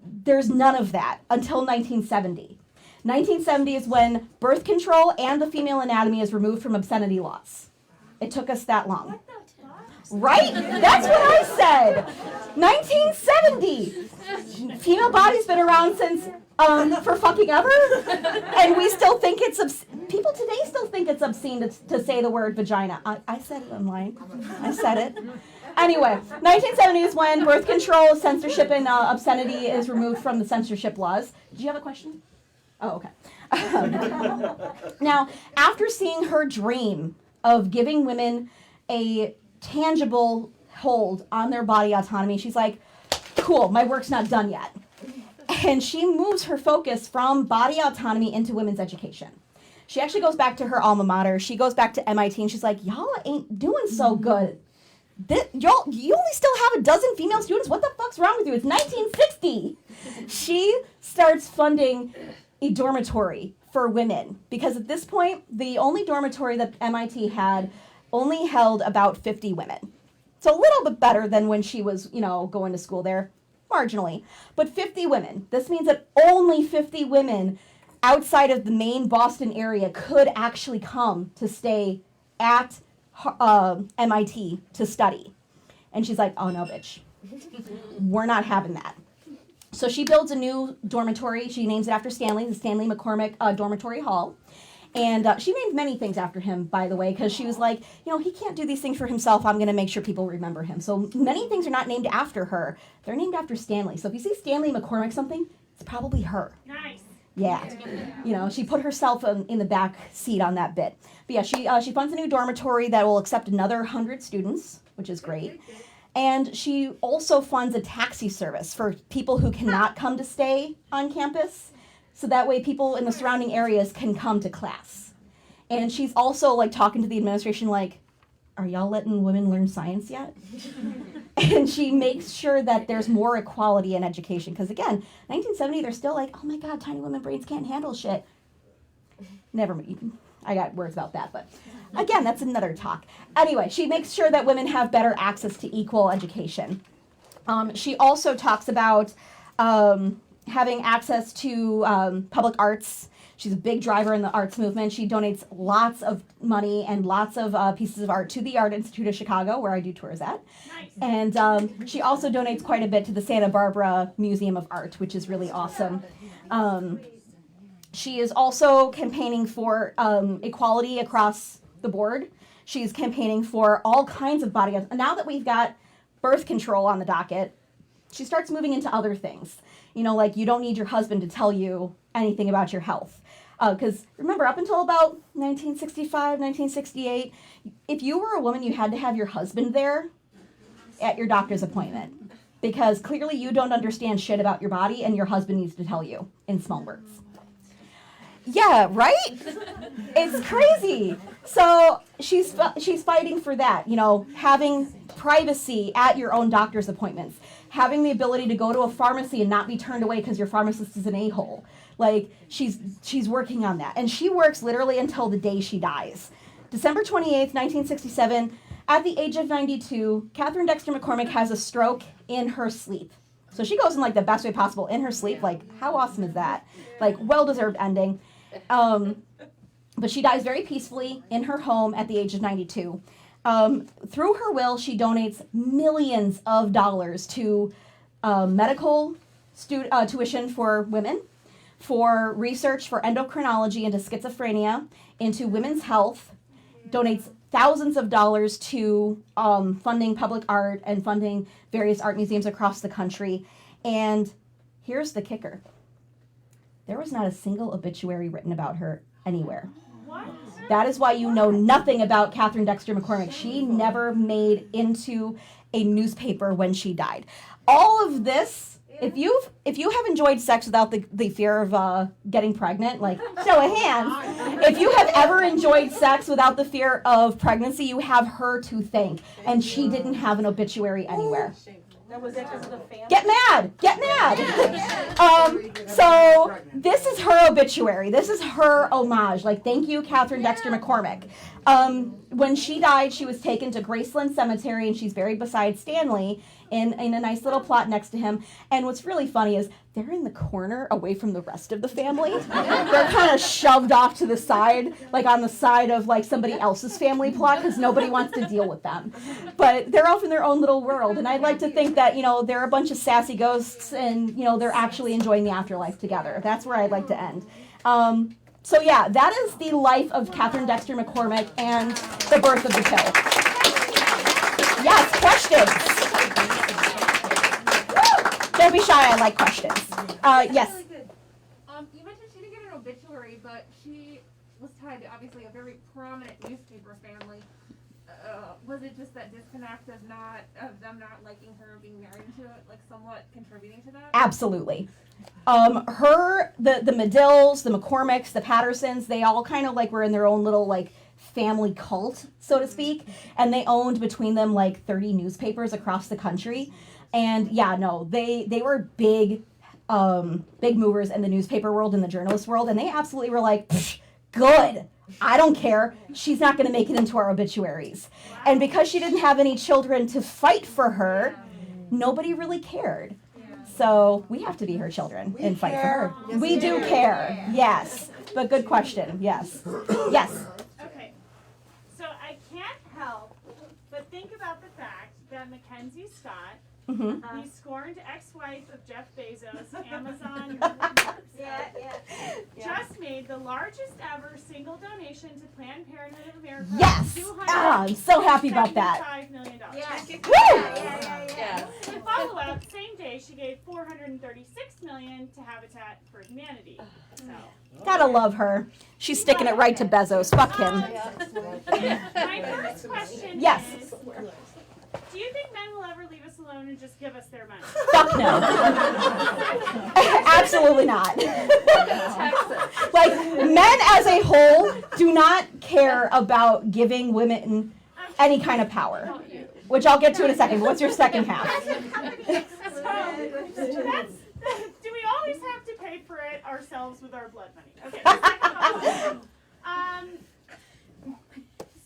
There's none of that until 1970. 1970 is when birth control and the female anatomy is removed from obscenity laws. It took us that long. Right? That's what I said. 1970. Female body's been around since for fucking ever, and we still think it's people today still think it's obscene to say the word vagina. I said it online. I said it. Anyway, 1970 is when birth control, censorship, and obscenity is removed from the censorship laws. Did you have a question? Oh, okay. Now, after seeing her dream of giving women a tangible hold on their body autonomy, she's like, cool, my work's not done yet. And she moves her focus from body autonomy into women's education. She actually goes back to her alma mater. She goes back to MIT, and she's like, y'all ain't doing so good. You only still have a dozen female students. What the fuck's wrong with you? It's 1960. She starts funding a dormitory for women, because at this point, the only dormitory that MIT had only held about 50 women. So a little bit better than when she was, going to school there, marginally. But 50 women. This means that only 50 women outside of the main Boston area could actually come to stay at MIT to study. And she's like, oh no, bitch. We're not having that. So she builds a new dormitory. She names it after Stanley, the Stanley Mccormick Dormitory Hall. And she named many things after him, by the way, because she was like, he can't do these things for himself. I'm going to make sure people remember him. So many things are not named after her. They're named after Stanley. So if you see Stanley McCormick something, it's probably her. Nice. Yeah. She put herself in the back seat on that bit. But yeah, she funds a new dormitory that will accept another 100 students, which is great. And she also funds a taxi service for people who cannot come to stay on campus. So that way people in the surrounding areas can come to class. And she's also talking to the administration are y'all letting women learn science yet? And she makes sure that there's more equality in education. Because again, 1970, they're still oh my God, tiny women brains can't handle shit. Never mind. I got words about that, but again, that's another talk. Anyway, she makes sure that women have better access to equal education. She also talks about having access to public arts. She's a big driver in the arts movement. She donates lots of money and lots of pieces of art to the Art Institute of Chicago, where I do tours at. Nice. And she also donates quite a bit to the Santa Barbara Museum of Art, which is really awesome. She is also campaigning for equality across the board. She's campaigning for all kinds of body. Now that we've got birth control on the docket, she starts moving into other things. You don't need your husband to tell you anything about your health. Because remember, up until about 1965, 1968, if you were a woman, you had to have your husband there at your doctor's appointment. Because clearly you don't understand shit about your body, and your husband needs to tell you in small words. Yeah, right? It's crazy. So she's fighting for that, having privacy at your own doctor's appointments, having the ability to go to a pharmacy and not be turned away because your pharmacist is an a-hole. She's working on that. And she works literally until the day she dies. December 28th, 1967, at the age of 92, Katherine Dexter McCormick has a stroke in her sleep. So she goes in the best way possible in her sleep. How awesome is that? Well-deserved ending. But she dies very peacefully in her home at the age of 92. Through her will, she donates millions of dollars to medical tuition for women, for research for endocrinology into schizophrenia, into women's health, donates thousands of dollars to funding public art and funding various art museums across the country. And Here's the kicker. There was not a single obituary written about her anywhere. What? That is why you know nothing about Katherine Dexter McCormick. She never made into a newspaper when she died. All of this, if you have enjoyed sex without the fear of getting pregnant, like show of hands. If you have ever enjoyed sex without the fear of pregnancy, you have her to thank. And she didn't have an obituary anywhere. Get mad! Get mad! So this is her obituary. This is her homage. Like, thank you, Katherine Dexter McCormick. When she died, she was taken to Graceland Cemetery, and she's buried beside Stanley in a nice little plot next to him. And what's really funny is they're in the corner away from the rest of the family. They're kind of shoved off to the side, like on the side of like somebody else's family plot, because nobody wants to deal with them. But they're off in their own little world, and I'd like to think that, they're a bunch of sassy ghosts, and, they're actually enjoying the afterlife together. That's where I'd like to end. So yeah, that is the life of Katherine Dexter McCormick and the birth of the pill. Yes, questions. Don't be shy, I like questions. Yes. Really good. You mentioned she didn't get an obituary, but she was tied to obviously a very prominent newspaper family. Was it just that disconnect of them not liking her being married to it, like somewhat contributing to that? Absolutely. The Medills, the McCormicks, the Pattersons, they all kind of like were in their own little like family cult, so to speak, and they owned between them like 30 newspapers across the country. And yeah, no, they were big movers in the newspaper world and the journalist world, and they absolutely were like, good. I don't care. She's not going to make it into our obituaries. And because she didn't have any children to fight for her, nobody really cared. So we have to be her children and fight for her. Yes, we do care. Yes. But good question. Yes. Yes. Okay. So I can't help but think about the fact that Mackenzie Scott, the scorned ex-wife of Jeff Bezos, Amazon, just made the largest ever single donation to Planned Parenthood of America. Yes. I'm so happy about that. $5 million. Yeah. In follow-up, same day she gave $436 million to Habitat for Humanity. So. Gotta love her. She's sticking it right to Bezos. Fuck him. My first question Yes. is, do you think men will ever leave us alone and just give us their money? Fuck no. Absolutely not. Like, men as a whole do not care about giving women any kind of power, which I'll get to in a second. But what's your second half? Do we always have to pay for it ourselves with our blood money? Okay.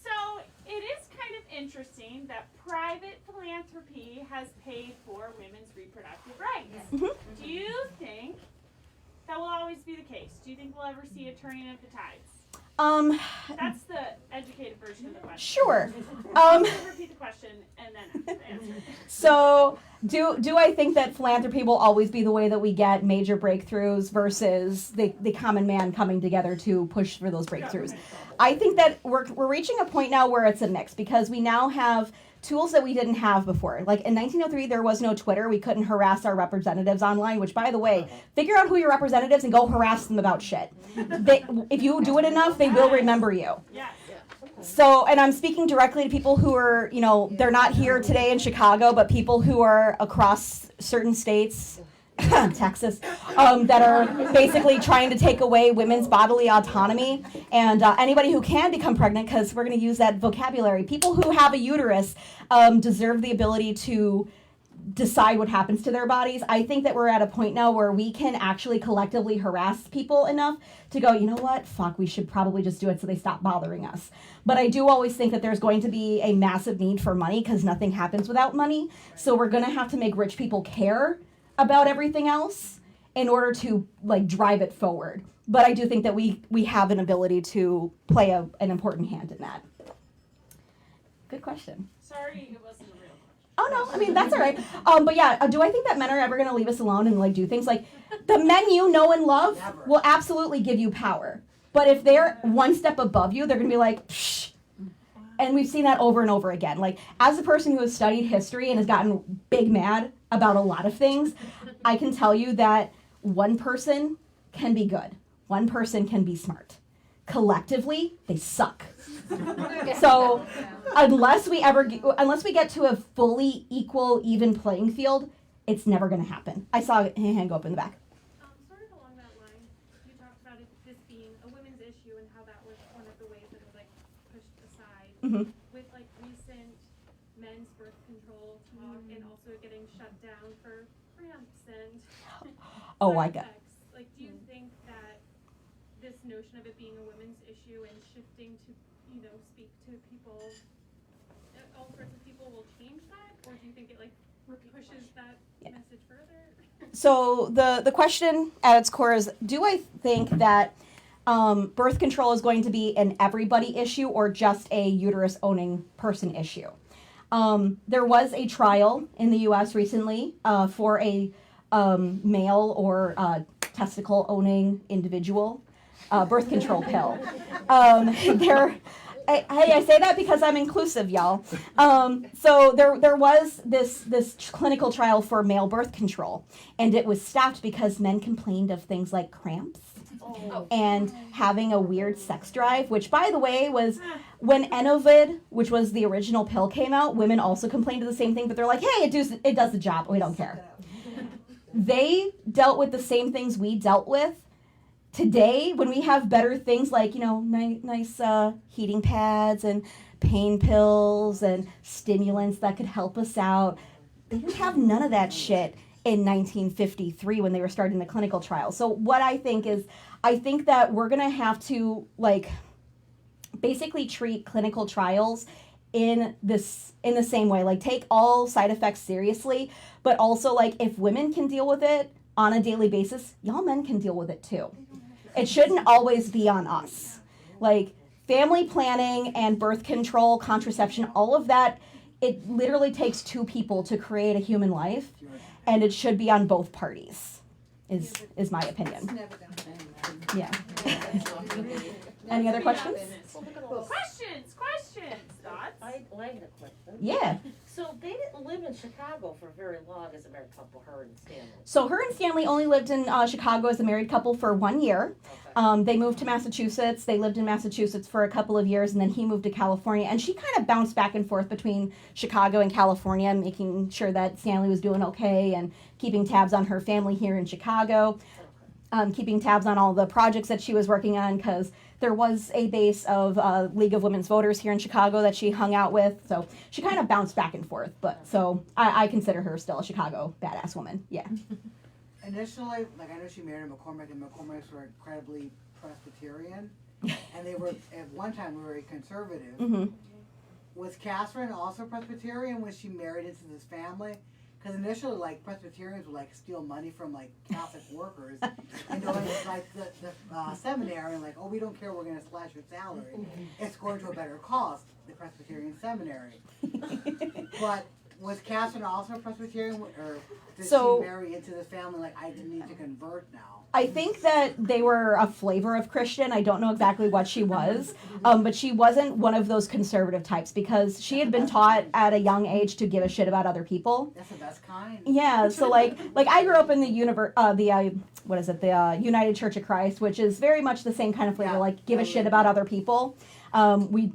So it is kind of interesting that private philanthropy has paid for women's reproductive rights. Mm-hmm. Do you think that will always be the case? Do you think we'll ever see a turning of the tides? That's the educated version of the question. Sure. Repeat the question and then answer. So, do I think that philanthropy will always be the way that we get major breakthroughs versus the common man coming together to push for those breakthroughs? I think that we're reaching a point now where it's a mix, because we now have tools that we didn't have before. Like in 1903, there was no Twitter. We couldn't harass our representatives online, which, by the way, figure out who your representatives and go harass them about shit. If you do it enough, they will remember you. Yes. So, and I'm speaking directly to people who are, they're not here today in Chicago, but people who are across certain states, Texas, that are basically trying to take away women's bodily autonomy, and anybody who can become pregnant, because we're going to use that vocabulary. People who have a uterus deserve the ability to decide what happens to their bodies. I think that we're at a point now where we can actually collectively harass people enough to go, you know what, fuck, we should probably just do it so they stop bothering us. But I do always think that there's going to be a massive need for money, because nothing happens without money. So we're going to have to make rich people care about everything else in order to drive it forward. But I do think that we have an ability to play an important hand in that. Good question. Sorry, it wasn't a real question. Oh no, I mean that's all right. But yeah, do I think that men are ever going to leave us alone and do things like the men you know and love will absolutely give you power. But if they're one step above you, they're going to be like, psh. And we've seen that over and over again. As a person who has studied history and has gotten big mad about a lot of things. I can tell you that one person can be good. One person can be smart. Collectively, they suck. So unless we get to a fully equal, even playing field, it's never going to happen. I saw a hand go up in the back. Sort of along that line, you talked about this being a women's issue and how that was one of the ways that it was like pushed aside. Mm-hmm. With like recent men's birth control talk and also getting shut down for cramps and Oh, side I get. effects. Like, do you think that this notion of it being a women's issue and shifting to, speak to people, all sorts of people will change that? Or do you think it like pushes that message further? So the question at its core is, do I think that birth control is going to be an everybody issue or just a uterus owning person issue? There was a trial in the U.S. recently for a male or testicle owning individual birth control pill. I say that because I'm inclusive, y'all. So there was this clinical trial for male birth control, and it was stopped because men complained of things like cramps and having a weird sex drive, which, by the way, was when Enovid, which was the original pill, came out, women also complained of the same thing, but they're like, hey, it does the job. We don't care. They dealt with the same things we dealt with. Today, when we have better things like, nice heating pads and pain pills and stimulants that could help us out, they didn't have none of that shit in 1953 when they were starting the clinical trial. So what I think is, I think that we're going to have to, basically treat clinical trials in the same way. Like, take all side effects seriously, but also, if women can deal with it on a daily basis, y'all men can deal with it too. It shouldn't always be on us. Family planning and birth control, contraception, all of that, it literally takes two people to create a human life, and it should be on both parties, is my opinion. Yeah. Any other questions? Questions, thoughts? I like the question. Yeah. So they didn't live in Chicago for very long as a married couple, her and Stanley. So her and Stanley only lived in Chicago as a married couple for 1 year. Okay. They moved to Massachusetts. They lived in Massachusetts for a couple of years, and then he moved to California. And she kind of bounced back and forth between Chicago and California, making sure that Stanley was doing okay and keeping tabs on her family here in Chicago, keeping tabs on all the projects that she was working on, because there was a base of League of Women's Voters here in Chicago that she hung out with. So she kind of bounced back and forth. But so I consider her still a Chicago badass woman. Yeah. Initially, I know she married a Mccormick, and Mccormicks were incredibly Presbyterian, and they were at one time very conservative. Mm-hmm. Was Katherine also Presbyterian when she married into this family? Because initially, Presbyterians would steal money from Catholic workers and go into the seminary and oh, we don't care, we're going to slash your salary. It's going to a better cause, the Presbyterian seminary. But was Katherine also a Presbyterian, or did she marry into the family I need to convert now? I think that they were a flavor of Christian. I don't know exactly what she was, but she wasn't one of those conservative types, because she had been taught at a young age to give a shit about other people. That's the best kind. Yeah, so I grew up in the United Church of Christ, which is very much the same kind of flavor. Give a shit about other people. We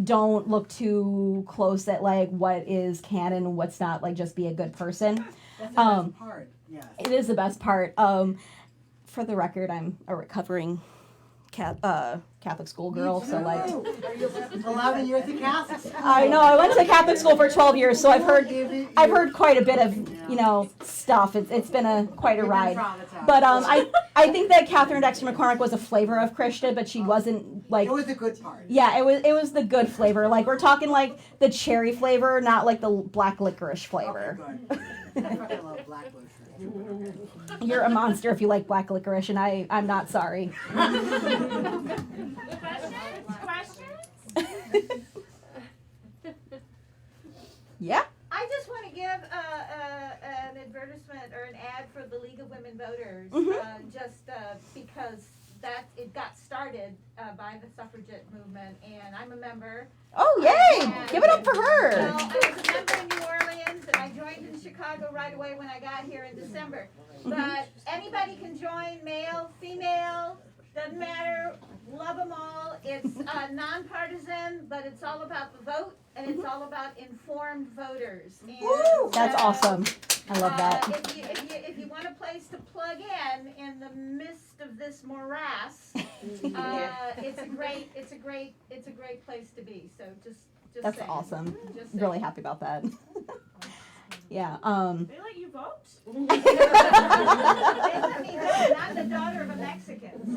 don't look too close at what is canon and what's not. Just be a good person. That's the best part. Yes. It is the best part. For the record, I'm a recovering Catholic school girl, so 11 years of Catholic school. I know, I went to Catholic school for 12 years, so I've heard quite a bit of stuff. It's been quite a ride. But I think that Katherine Dexter McCormick was a flavor of Christian, but she wasn't It was the good part. Yeah, it was the good flavor. We're talking the cherry flavor, not the black licorice flavor. Okay, good. I fucking love black licorice. You're a monster if you like black licorice, and I'm not sorry. Questions? Yeah. I just want to give an advertisement or an ad for the League of Women Voters, Mm-hmm. because it got started started by the suffragette movement, and I'm a member. Oh, yay! And- Give it up for So her. I was a member in New Orleans, and I joined in Chicago right away when I got here in December. But anybody can join, male, female, doesn't matter, love them all. It's nonpartisan, but it's all about the vote, and it's all about informed voters. And, That's awesome. I love that. If you want a place to plug in the midst of this morass, it's a great place to be. So just That's saying. awesome. Just saying. Really happy about that. Yeah. They let you vote? They let me know. I'm the daughter of a Mexican.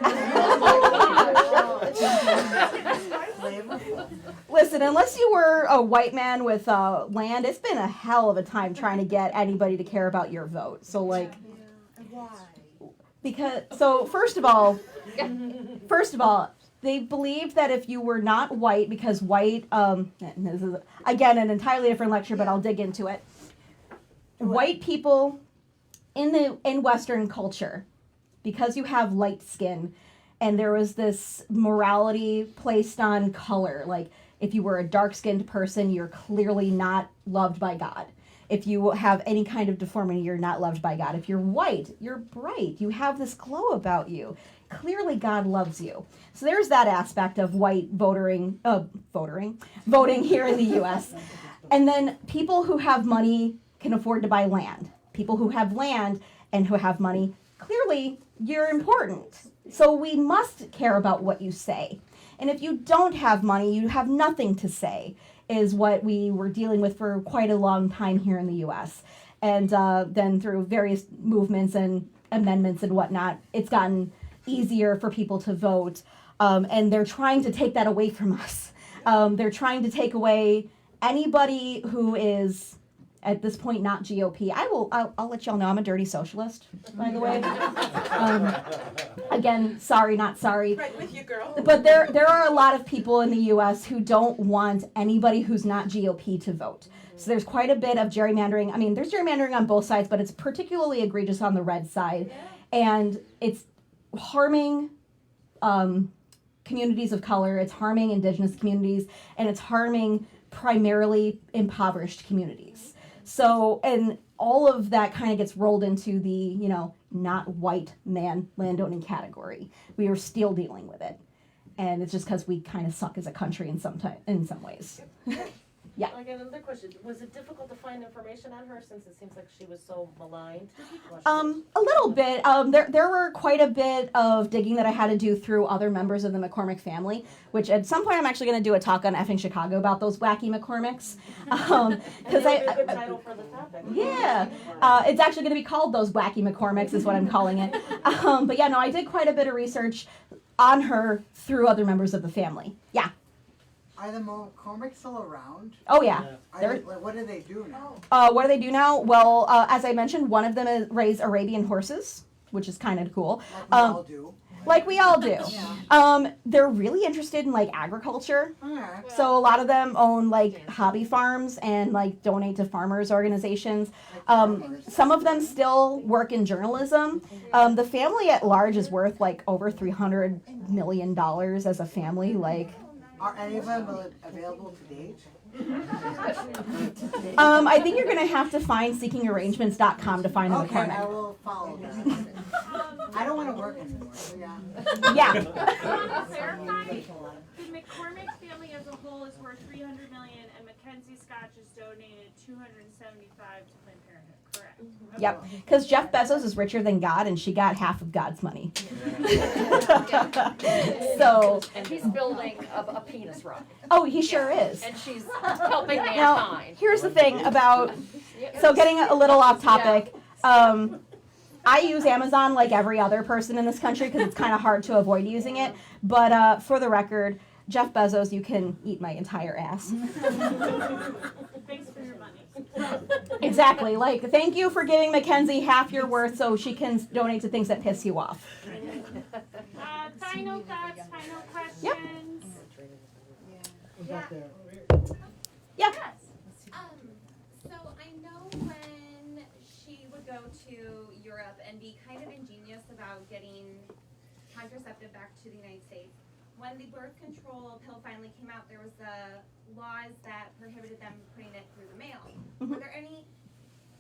Listen, unless you were a white man with land, it's been a hell of a time trying to get anybody to care about your vote. So, like, because, so first of all, they believed that if you were not white, because white, this is, again, an entirely different lecture, but I'll dig into it. White people in Western culture, because you have light skin, and there was this morality placed on color, like if you were a dark-skinned person, you're clearly not loved by God. If you have any kind of deformity, you're not loved by God. If you're white, you're bright. You have this glow about you. Clearly God loves you. So there's that aspect of white voting here in the US. And then people who have money can afford to buy land. People who have land and who have money, clearly you're important. So we must care about what you say. And if you don't have money, you have nothing to say, is what we were dealing with for quite a long time here in the US. And then through various movements and amendments and whatnot, it's gotten easier for people to vote. And they're trying to take that away from us. They're trying to take away anybody who is, at this point, not GOP. I'll let y'all know I'm a dirty socialist, by the way. Again, sorry, not sorry. Right with you, girl. But there are a lot of people in the U.S. who don't want anybody who's not GOP to vote. So there's quite a bit of gerrymandering. I mean, there's gerrymandering on both sides, but it's particularly egregious on the red side. And it's harming communities of color, it's harming indigenous communities, and it's harming primarily impoverished communities. So, and all of that kind of gets rolled into the, not white man landowning category. We are still dealing with it. And it's just because we kind of suck as a country in some ways. Yeah. Like another question, was it difficult to find information on her since it seems like she was so maligned? A little bit. There were quite a bit of digging that I had to do through other members of the Mccormick family, which at some point I'm actually going to do a talk on effing Chicago about those wacky McCormicks. Because a good title for the topic. Yeah. It's actually going to be called Those Wacky McCormicks is what I'm calling it. But yeah, no, I did quite a bit of research on her through other members of the family. Yeah. Are the McCormick still around? Oh, yeah. What do they do now? What do they do now? Well, as I mentioned, one of them is raise Arabian horses, which is kind of cool. Like we all do. Yeah. They're really interested in, agriculture. Okay. So a lot of them own, hobby farms and, donate to farmers' organizations. Some of them still work in journalism. The family at large is worth, over $300 million as a family, Are any of them available to date? I think you're going to have to find seekingarrangements.com to find the Okay, McCormick. I will follow that. I don't want to work anymore, so yeah. Yeah. To clarify, the McCormick family as a whole is worth $300 million, and Mackenzie Scotch has donated $275 to Planned Parenthood. Correct. Okay. Yep. Because Jeff Bezos is richer than God, and she got half of God's money. So. And he's building a penis rock. Oh, he sure is. And she's helping Now, mankind. here's the thing about. So getting a little off topic. I use Amazon like every other person in this country because it's kind of hard to avoid using it. But for the record, Jeff Bezos, you can eat my entire ass. Thanks for your money. Exactly. Thank you for giving Mackenzie half your worth so she can donate to things that piss you off. Final thoughts, final questions. Yep. Yeah. Yeah. So I know when she would go to Europe and be kind of ingenious about getting contraceptive back to the United States. When the birth control pill finally came out, there was laws that prohibited them putting it through the mail. Were there any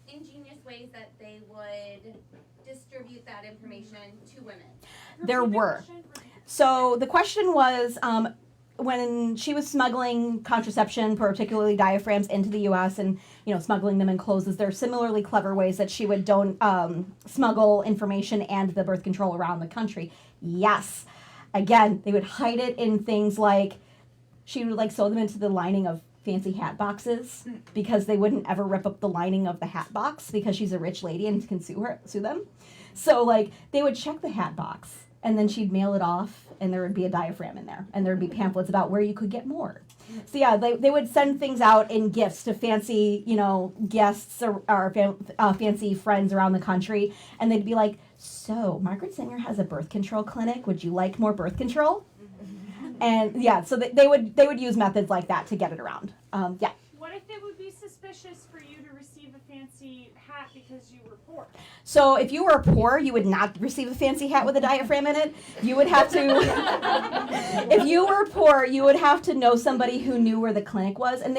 ingenious ways that they would distribute that information to women? There were. So the question was, when she was smuggling contraception, particularly diaphragms, into the U.S. and smuggling them in clothes, there are similarly clever ways that she would smuggle information and the birth control around the country. Yes, again, they would hide it in things like she would sew them into the lining of fancy hat boxes because they wouldn't ever rip up the lining of the hat box because she's a rich lady and can sue them. So they would check the hat box. And then she'd mail it off, and there would be a diaphragm in there, and there would be pamphlets about where you could get more. So yeah, they would send things out in gifts to fancy, guests or fancy friends around the country, and they'd be like, "So Margaret Sanger has a birth control clinic. Would you like more birth control?" And yeah, so they would use methods like that to get it around. Yeah. What if it would be suspicious for you to receive a fancy hat because you were poor? So if you were poor, you would not receive a fancy hat with a diaphragm in it. You would have to, if you were poor, you would have to know somebody who knew where the clinic was. And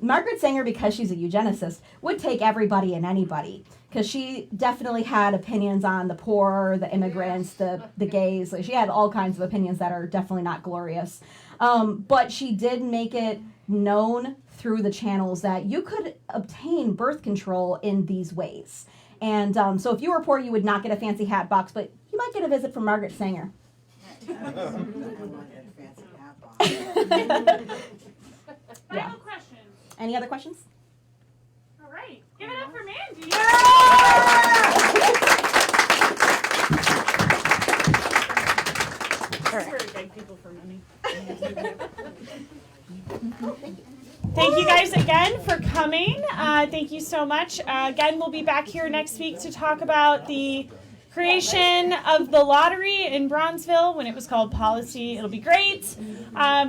Margaret Sanger, because she's a eugenicist, would take everybody and anybody. Because she definitely had opinions on the poor, the immigrants, the gays. She had all kinds of opinions that are definitely not glorious. But she did make it known through the channels that you could obtain birth control in these ways. And so if you were poor, you would not get a fancy hat box, but you might get a visit from Margaret Sanger. Final questions. Any other questions? All right. Give it up for Mandy. Where to beg people for money. Thank you guys again for coming. Thank you so much. Again, we'll be back here next week to talk about the creation of the lottery in Bronzeville when it was called Policy. It'll be great.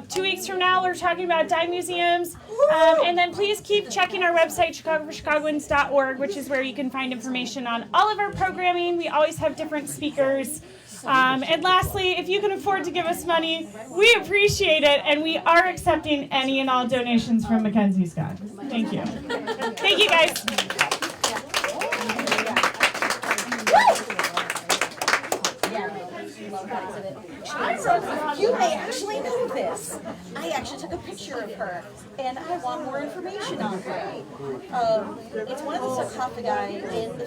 2 weeks from now, we're talking about dime museums. And then please keep checking our website, chicagoans.org, which is where you can find information on all of our programming. We always have different speakers. And lastly, if you can afford to give us money, we appreciate it, and we are accepting any and all donations from Mackenzie Scott. Thank you. Thank you, guys. You may actually know this. I actually took a picture of her, and I want more information on her. It's one of the sarcophagi in the